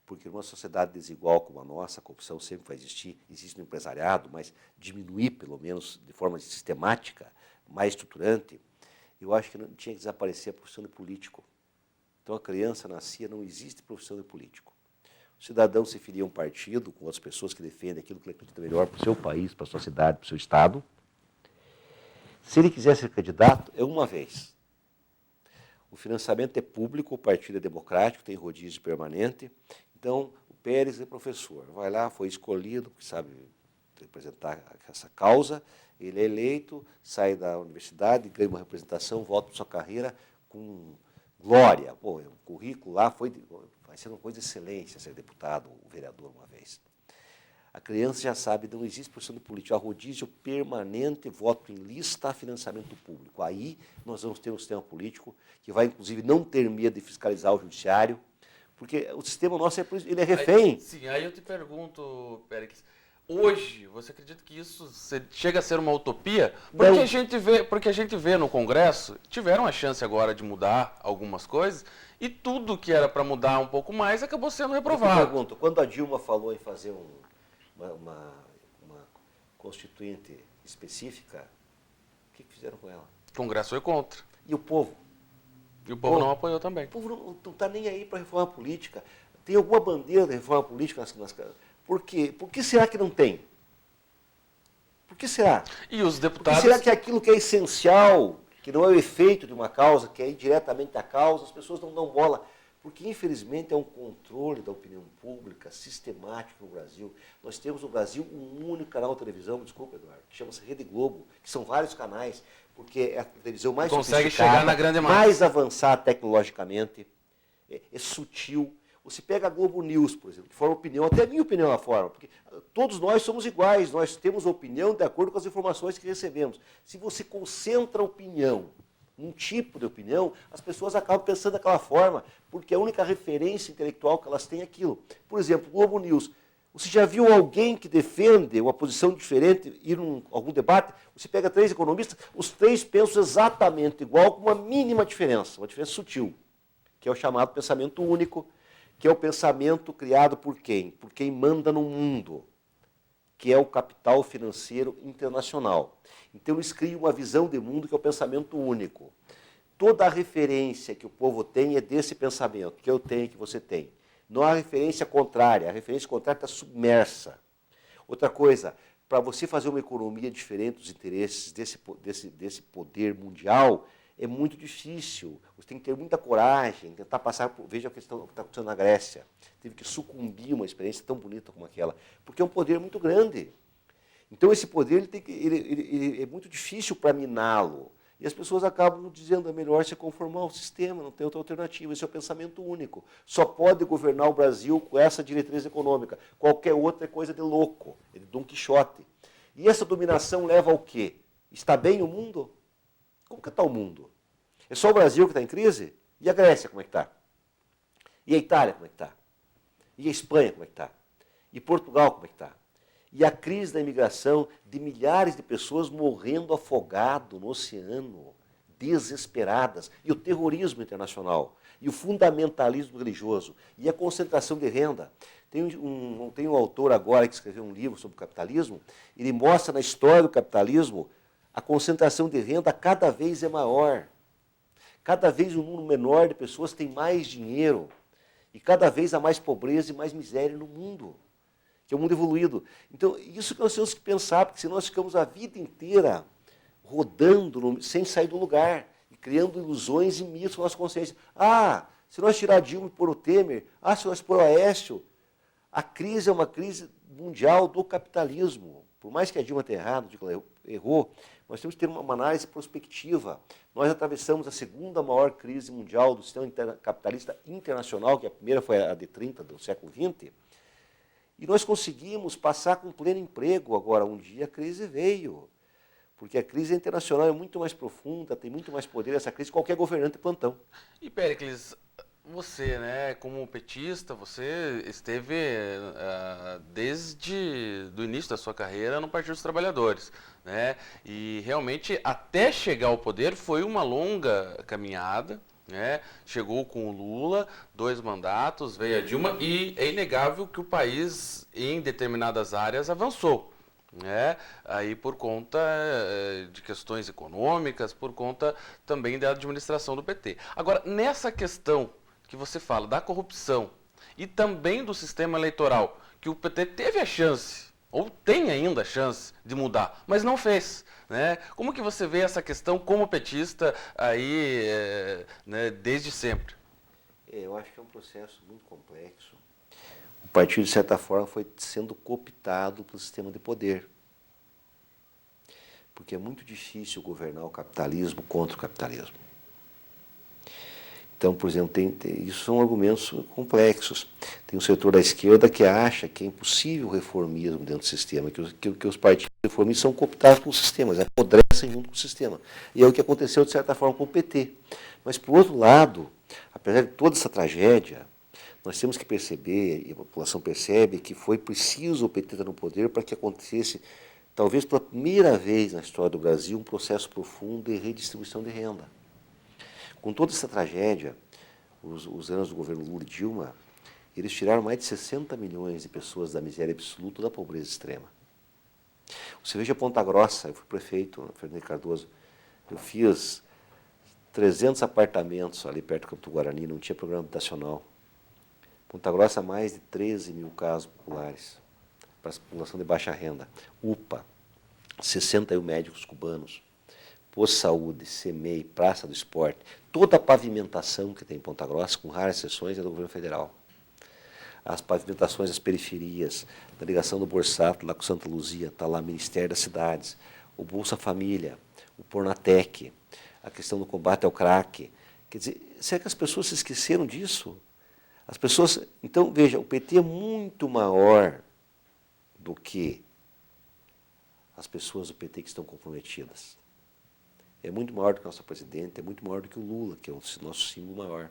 [SPEAKER 3] porque numa sociedade desigual como a nossa, a corrupção sempre vai existir, existe no empresariado, mas diminuir, pelo menos, de forma sistemática, mais estruturante, eu acho que não tinha que desaparecer a profissão de político. Então, a criança nascia, não existe profissão de político. O cidadão se filia a um partido com outras pessoas que defendem aquilo que ele acredita melhor para o seu país, para a sua cidade, para o seu estado. Se ele quiser ser candidato, é uma vez. O financiamento é público, o partido é democrático, tem rodízio permanente. Então, o Pérez é professor, vai lá, foi escolhido, porque sabe representar essa causa, ele é eleito, sai da universidade, ganha uma representação, volta para sua carreira com glória. Pô, o currículo lá vai ser uma coisa de excelência ser deputado ou vereador uma vez. A criança já sabe, não existe profissão de político, há rodízio permanente, voto em lista, financiamento público. Aí nós vamos ter um sistema político que vai, inclusive, não ter medo de fiscalizar o judiciário, porque o sistema nosso ele é refém.
[SPEAKER 1] Aí eu te pergunto, Péricles, hoje, você acredita que isso chega a ser uma utopia? Porque a gente vê no Congresso, tiveram a chance agora de mudar algumas coisas, e tudo que era para mudar um pouco mais acabou sendo reprovado.
[SPEAKER 3] Eu te pergunto, quando a Dilma falou em fazer uma constituinte específica, o que fizeram com ela?
[SPEAKER 1] O Congresso foi contra.
[SPEAKER 3] E o povo?
[SPEAKER 1] E o povo não apoiou também.
[SPEAKER 3] O povo não está nem aí para a reforma política. Tem alguma bandeira da reforma política nas Por quê? Por que será que não tem? Por que será?
[SPEAKER 1] E os deputados...
[SPEAKER 3] Por que será que aquilo que é essencial, que não é o efeito de uma causa, que é ir diretamente à causa, as pessoas não dão bola? Porque, infelizmente, é um controle da opinião pública sistemático no Brasil. Nós temos no Brasil um único canal de televisão, desculpa, Eduardo, que chama-se Rede Globo, que são vários canais, porque é a televisão mais
[SPEAKER 1] consegue chegar na grande massa,
[SPEAKER 3] mais avançada tecnologicamente, é sutil. Você pega a Globo News, por exemplo, que forma opinião, até a minha opinião é a forma, porque todos nós somos iguais, nós temos opinião de acordo com as informações que recebemos. Se você concentra a opinião num tipo de opinião, as pessoas acabam pensando daquela forma, porque a única referência intelectual que elas têm é aquilo. Por exemplo, Globo News. Você já viu alguém que defende uma posição diferente, ir em algum debate? Você pega 3 economistas, os 3 pensam exatamente igual, com uma mínima diferença, uma diferença sutil, que é o chamado pensamento único, que é o pensamento criado por quem? Por quem manda no mundo, que é o capital financeiro internacional. Então eles criam uma visão de mundo que é o pensamento único. Toda a referência que o povo tem é desse pensamento, que eu tenho, que você tem. Não há referência contrária, a referência contrária está submersa. Outra coisa, para você fazer uma economia diferente dos interesses desse poder mundial, é muito difícil. Você tem que ter muita coragem, tentar passar por... Veja a questão que está acontecendo na Grécia. Teve que sucumbir uma experiência tão bonita como aquela, porque é um poder muito grande. Então, esse poder ele é muito difícil para miná-lo. E as pessoas acabam dizendo, é melhor se conformar ao sistema, não tem outra alternativa. Esse é o pensamento único. Só pode governar o Brasil com essa diretriz econômica. Qualquer outra é coisa de louco, é de Dom Quixote. E essa dominação leva ao quê? Está bem o mundo? Como que está o mundo? É só o Brasil que está em crise? E a Grécia, como é que está? E a Itália, como é que está? E a Espanha, como é que está? E Portugal, como é que está? E a crise da imigração de milhares de pessoas morrendo afogado no oceano, desesperadas. E o terrorismo internacional. E o fundamentalismo religioso. E a concentração de renda. Tem um autor agora que escreveu um livro sobre o capitalismo. Ele mostra na história do capitalismo a concentração de renda cada vez é maior. Cada vez um número menor de pessoas tem mais dinheiro. E cada vez há mais pobreza e mais miséria no mundo. Que é um mundo evoluído. Então, isso que nós temos que pensar, porque senão nós ficamos a vida inteira rodando sem sair do lugar, e criando ilusões e mitos na nossa consciência. Se nós tirar Dilma e pôr o Temer, se nós pôr o Aécio, a crise é uma crise mundial do capitalismo. Por mais que a Dilma tenha errado, ela errou, nós temos que ter uma análise prospectiva. Nós atravessamos a segunda maior crise mundial do sistema capitalista internacional, que a primeira foi a de 30 do século XX, e nós conseguimos passar com pleno emprego. Agora, um dia a crise veio, porque a crise internacional é muito mais profunda, tem muito mais poder essa crise, qualquer governante plantão.
[SPEAKER 1] E, Péricles, você, né, como petista, você esteve desde o início da sua carreira no Partido dos Trabalhadores, né? E realmente até chegar ao poder foi uma longa caminhada, né? Chegou com o Lula, 2 mandatos, veio a Dilma e é inegável que o país em determinadas áreas avançou, né? Aí por conta de questões econômicas, por conta também da administração do PT. Agora, nessa questão que você fala da corrupção e também do sistema eleitoral, que o PT teve a chance, ou tem ainda a chance de mudar, mas não fez, né? Como que você vê essa questão como petista aí, né, desde sempre?
[SPEAKER 3] Eu acho que é um processo muito complexo. O partido, de certa forma, foi sendo cooptado pelo sistema de poder. Porque é muito difícil governar o capitalismo contra o capitalismo. Então, por exemplo, isso são argumentos complexos. Tem um setor da esquerda que acha que é impossível o reformismo dentro do sistema, que os partidos reformistas são cooptados pelo sistema, eles apodrecem junto com o sistema. E é o que aconteceu, de certa forma, com o PT. Mas, por outro lado, apesar de toda essa tragédia, nós temos que perceber, e a população percebe, que foi preciso o PT estar no poder para que acontecesse, talvez pela primeira vez na história do Brasil, um processo profundo de redistribuição de renda. Com toda essa tragédia, os anos do governo Lula e Dilma, eles tiraram mais de 60 milhões de pessoas da miséria absoluta, da pobreza extrema. Você veja Ponta Grossa, eu fui prefeito, Fernando Cardoso, eu fiz 300 apartamentos ali perto do Campo do Guarani, não tinha programa habitacional. Ponta Grossa, mais de 13 mil casas populares para a população de baixa renda. UPA, 61 médicos cubanos. posto de saúde, CEMEI, Praça do Esporte, toda a pavimentação que tem em Ponta Grossa, com raras exceções, é do governo federal. As pavimentações das periferias, da ligação do Borsato, lá com Santa Luzia, está lá o Ministério das Cidades, o Bolsa Família, o Pornatec, a questão do combate ao crack. Quer dizer, será que as pessoas se esqueceram disso? As pessoas, então, veja, o PT é muito maior do que as pessoas do PT que estão comprometidas. É muito maior do que o nosso presidente, é muito maior do que o Lula, que é o nosso símbolo maior.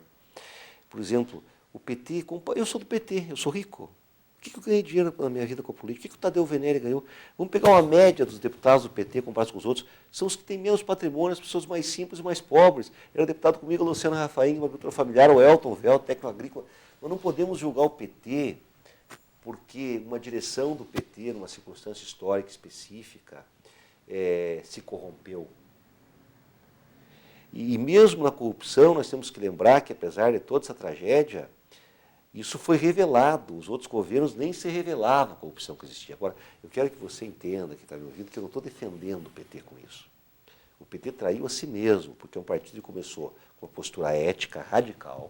[SPEAKER 3] Por exemplo, o PT, eu sou do PT, eu sou rico. O que eu ganhei dinheiro na minha vida com a política? O que o Tadeu Venere ganhou? Vamos pegar uma média dos deputados do PT comparados com os outros. São os que têm menos patrimônio, as pessoas mais simples e mais pobres. Era deputado comigo, a Luciana Rafaim, uma agricultura familiar, o Elton Vel, técnico agrícola. Nós não podemos julgar o PT porque uma direção do PT, numa circunstância histórica específica, se corrompeu. E mesmo na corrupção, nós temos que lembrar que, apesar de toda essa tragédia, isso foi revelado. Os outros governos nem se revelavam a corrupção que existia. Agora, eu quero que você entenda, que está me ouvindo, que eu não estou defendendo o PT com isso. O PT traiu a si mesmo, porque é um partido que começou com uma postura ética radical.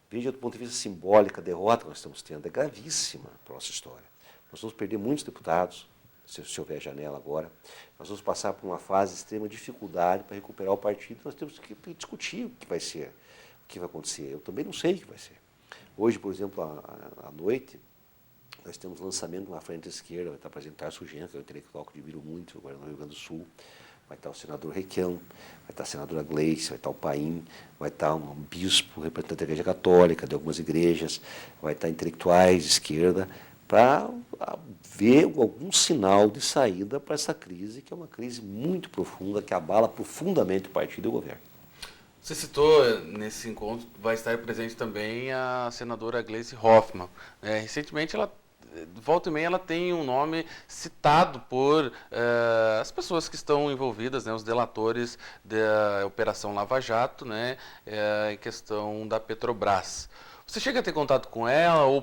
[SPEAKER 3] Veja, do ponto de vista simbólico, a derrota que nós estamos tendo é gravíssima para a nossa história. Nós vamos perder muitos deputados, se houver janela agora. Nós vamos passar por uma fase de extrema dificuldade para recuperar o partido. Nós temos que discutir o que vai ser, o que vai acontecer. Eu também não sei o que vai ser. Hoje, por exemplo, à noite, nós temos lançamento de uma frente esquerda, vai estar apresentar Tarso-Genro, que é um intelectual que eu admiro muito, agora no Rio Grande do Sul. Vai estar o senador Requião, vai estar a senadora Gleice, vai estar o Paim, vai estar um bispo, representante da Igreja Católica, de algumas igrejas, vai estar intelectuais de esquerda, para ver algum sinal de saída para essa crise, que é uma crise muito profunda, que abala profundamente o partido e o governo.
[SPEAKER 1] Você citou nesse encontro, vai estar presente também a senadora Gleice Hoffmann. Recentemente, volta e meia, ela tem um nome citado por as pessoas que estão envolvidas, né, os delatores da Operação Lava Jato, né, em questão da Petrobras. Você chega a ter contato com ela ou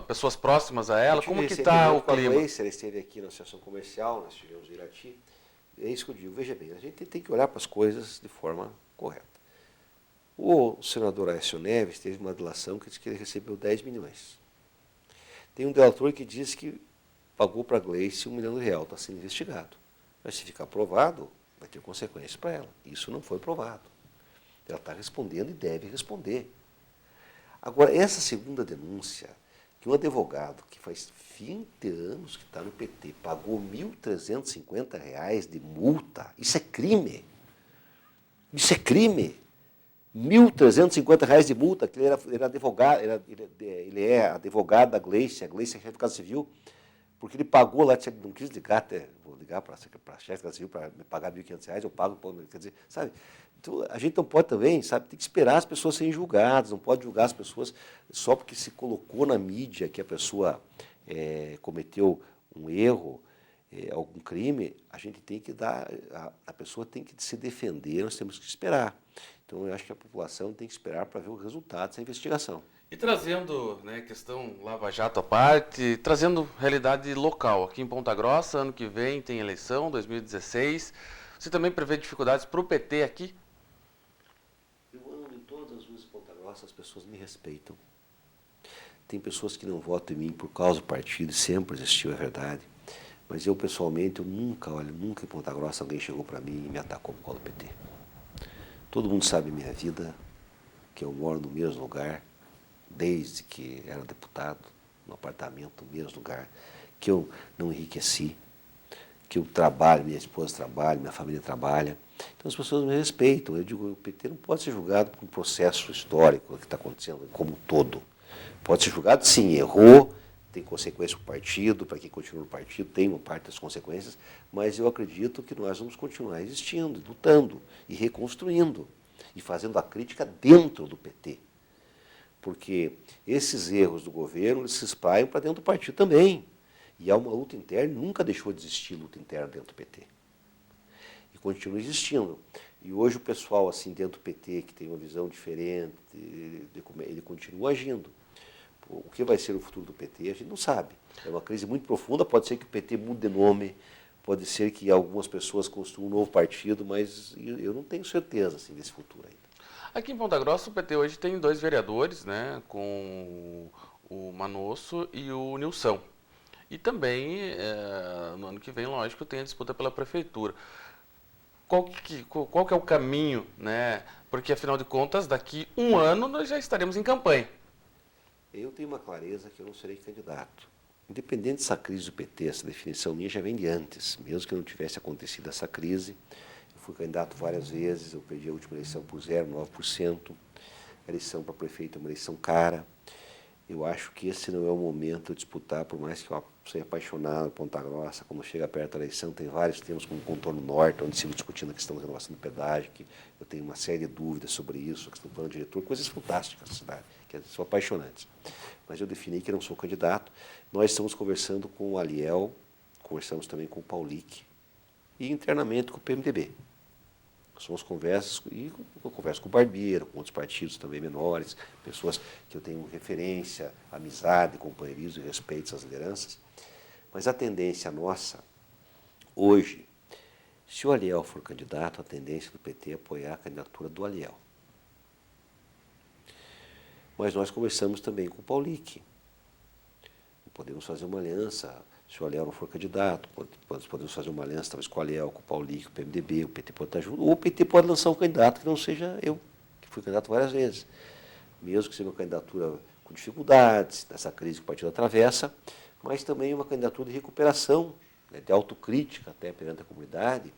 [SPEAKER 1] pessoas próximas a ela? Como que está o clima?
[SPEAKER 3] Ela esteve aqui na Associação Comercial, nós tivemos em Irati. É isso que eu digo. Veja bem, a gente tem que olhar para as coisas de forma correta. O senador Aécio Neves teve uma delação que diz que ele recebeu 10 milhões. Tem um delator que diz que pagou para a Gleice R$1 milhão, está sendo investigado. Mas se ficar provado, vai ter consequências para ela. Isso não foi provado. Ela está respondendo e deve responder. Agora, essa segunda denúncia, que um advogado que faz 20 anos que está no PT pagou R$ 1.350 de multa, isso é crime. Isso é crime. R$ 1.350 de multa, que ele era advogado, ele é advogado da Gleice, a Gleice é chefe de Casa Civil, porque ele pagou lá, não quis ligar até, vou ligar para a chefe de Casa Civil para me pagar R$ 1.500, eu pago, quer dizer, sabe? Então, a gente não pode também, sabe, tem que esperar as pessoas serem julgadas, não pode julgar as pessoas só porque se colocou na mídia que a pessoa cometeu um erro, algum crime, a gente tem que dar, a pessoa tem que se defender, nós temos que esperar. Então, eu acho que a população tem que esperar para ver o resultado dessa investigação.
[SPEAKER 1] E trazendo, né, questão Lava Jato à parte, trazendo realidade local, aqui em Ponta Grossa, ano que vem tem eleição, 2016, você também prevê dificuldades para o PT aqui?
[SPEAKER 3] Eu ando em todas as ruas de Ponta Grossa, as pessoas me respeitam. Tem pessoas que não votam em mim por causa do partido, sempre existiu, é verdade. Mas eu, pessoalmente, nunca em Ponta Grossa alguém chegou para mim e me atacou por causa do PT. Todo mundo sabe minha vida, que eu moro no mesmo lugar, desde que era deputado, no apartamento, no mesmo lugar, que eu não enriqueci, que eu trabalho, minha esposa trabalha, minha família trabalha. Então as pessoas me respeitam. Eu digo, o PT não pode ser julgado por um processo histórico que está acontecendo como um todo. Pode ser julgado, sim, errou, tem consequência para o partido, para quem continua no partido, tem uma parte das consequências, mas eu acredito que nós vamos continuar existindo, lutando e reconstruindo, e fazendo a crítica dentro do PT. Porque esses erros do governo eles se espraiam para dentro do partido também. E há uma luta interna, nunca deixou de existir luta interna dentro do PT. E continua existindo. E hoje o pessoal assim dentro do PT, que tem uma visão diferente, ele continua agindo. O que vai ser o futuro do PT, a gente não sabe. É uma crise muito profunda, pode ser que o PT mude de nome, Pode ser que algumas pessoas construam um novo partido, mas eu não tenho certeza assim, desse futuro ainda.
[SPEAKER 1] Aqui em Ponta Grossa, o PT hoje tem 2 vereadores, né, com o Manosso e o Nilson. E também, no ano que vem, lógico, tem a disputa pela prefeitura. Qual que é o caminho, né? Porque, afinal de contas, daqui um ano nós já estaremos em campanha.
[SPEAKER 3] Eu tenho uma clareza que eu não serei candidato. Independente dessa crise do PT, essa definição minha já vem de antes. Mesmo que não tivesse acontecido essa crise, eu fui candidato várias vezes, eu perdi a última eleição por 0,9%. A eleição para prefeito é uma eleição cara. Eu acho que esse não é o momento de disputar, por mais que eu seja apaixonado por Ponta Grossa, quando chega perto da eleição, tem vários temas como o contorno norte, onde se discutindo a questão da renovação do pedágio, que eu tenho uma série de dúvidas sobre isso, a questão do plano diretor, coisas fantásticas na cidade, que são apaixonantes. Mas eu defini que não sou candidato. Nós estamos conversando com o Aliel, conversamos também com o Paulic e internamente com o PMDB. São as conversas, e eu converso com o Barbeiro, com outros partidos também menores, pessoas que eu tenho referência, amizade, companheirismo e respeito às lideranças. Mas a tendência nossa, hoje, se o Aliel for candidato, a tendência do PT é apoiar a candidatura do Aliel. Mas nós conversamos também com o Paulic. Podemos fazer uma aliança. Se o Aliel não for candidato, podemos fazer uma aliança talvez com o Aliel, com o Paulic, com o PMDB, o PT pode estar junto, ou o PT pode lançar um candidato que não seja eu, que fui candidato várias vezes. Mesmo que seja uma candidatura com dificuldades, dessa crise que o partido atravessa, mas também uma candidatura de recuperação, né, de autocrítica até perante a comunidade,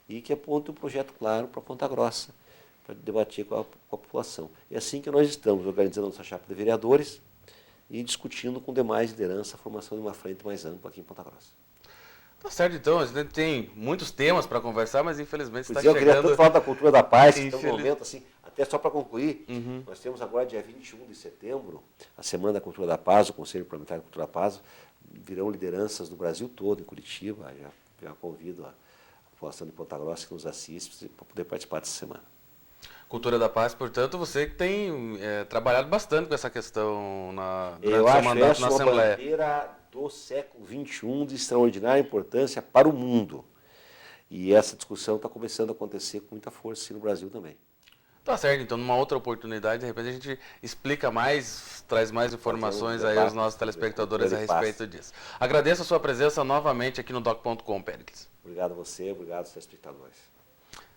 [SPEAKER 3] e que aponte um projeto claro para Ponta Grossa, para debater com a população. É assim que nós estamos organizando nossa chapa de vereadores, e discutindo com demais lideranças a formação de uma frente mais ampla aqui em Ponta Grossa.
[SPEAKER 1] Tá certo, então, a gente tem muitos temas para conversar, mas infelizmente está
[SPEAKER 3] chegando... Eu queria tanto falar da cultura da paz, que tem um momento assim, até só para concluir, nós temos agora dia 21 de setembro, a Semana da Cultura da Paz, o Conselho Parlamentar da Cultura da Paz, virão lideranças do Brasil todo, em Curitiba, já convido a população de Ponta Grossa que nos assiste para poder participar dessa semana.
[SPEAKER 1] Cultura da Paz, portanto, você que tem trabalhado bastante com essa questão durante
[SPEAKER 3] o
[SPEAKER 1] seu mandato na Assembleia.
[SPEAKER 3] Eu acho essa uma bandeira do século XXI de extraordinária importância para o mundo. E essa discussão está começando a acontecer com muita força no Brasil também.
[SPEAKER 1] Tá certo, então, numa outra oportunidade, de repente a gente explica mais, traz mais informações aí aos nossos telespectadores a respeito disso. Agradeço a sua presença novamente aqui no Doc.com, Péricles.
[SPEAKER 3] Obrigado a você, obrigado aos telespectadores.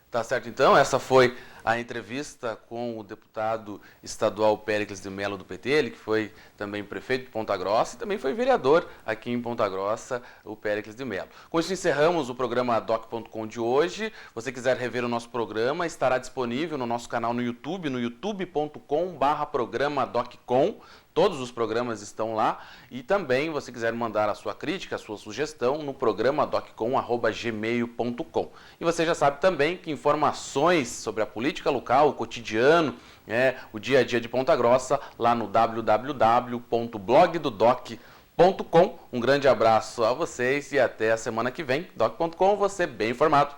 [SPEAKER 1] Tá certo, então, essa foi a entrevista com o deputado estadual Péricles de Mello do PT, ele que foi também prefeito de Ponta Grossa e também foi vereador aqui em Ponta Grossa, o Péricles de Mello. Com isso encerramos o programa Doc.com de hoje. Se você quiser rever o nosso programa, estará disponível no nosso canal no YouTube, no youtube.com/programa DocCom. Todos os programas estão lá e também, você quiser mandar a sua crítica, a sua sugestão no programa doccom@gmail.com. E você já sabe também que informações sobre a política local, o cotidiano, o dia a dia de Ponta Grossa, lá no www.blogdodoc.com. Um grande abraço a vocês e até a semana que vem. Doc.com, você bem informado.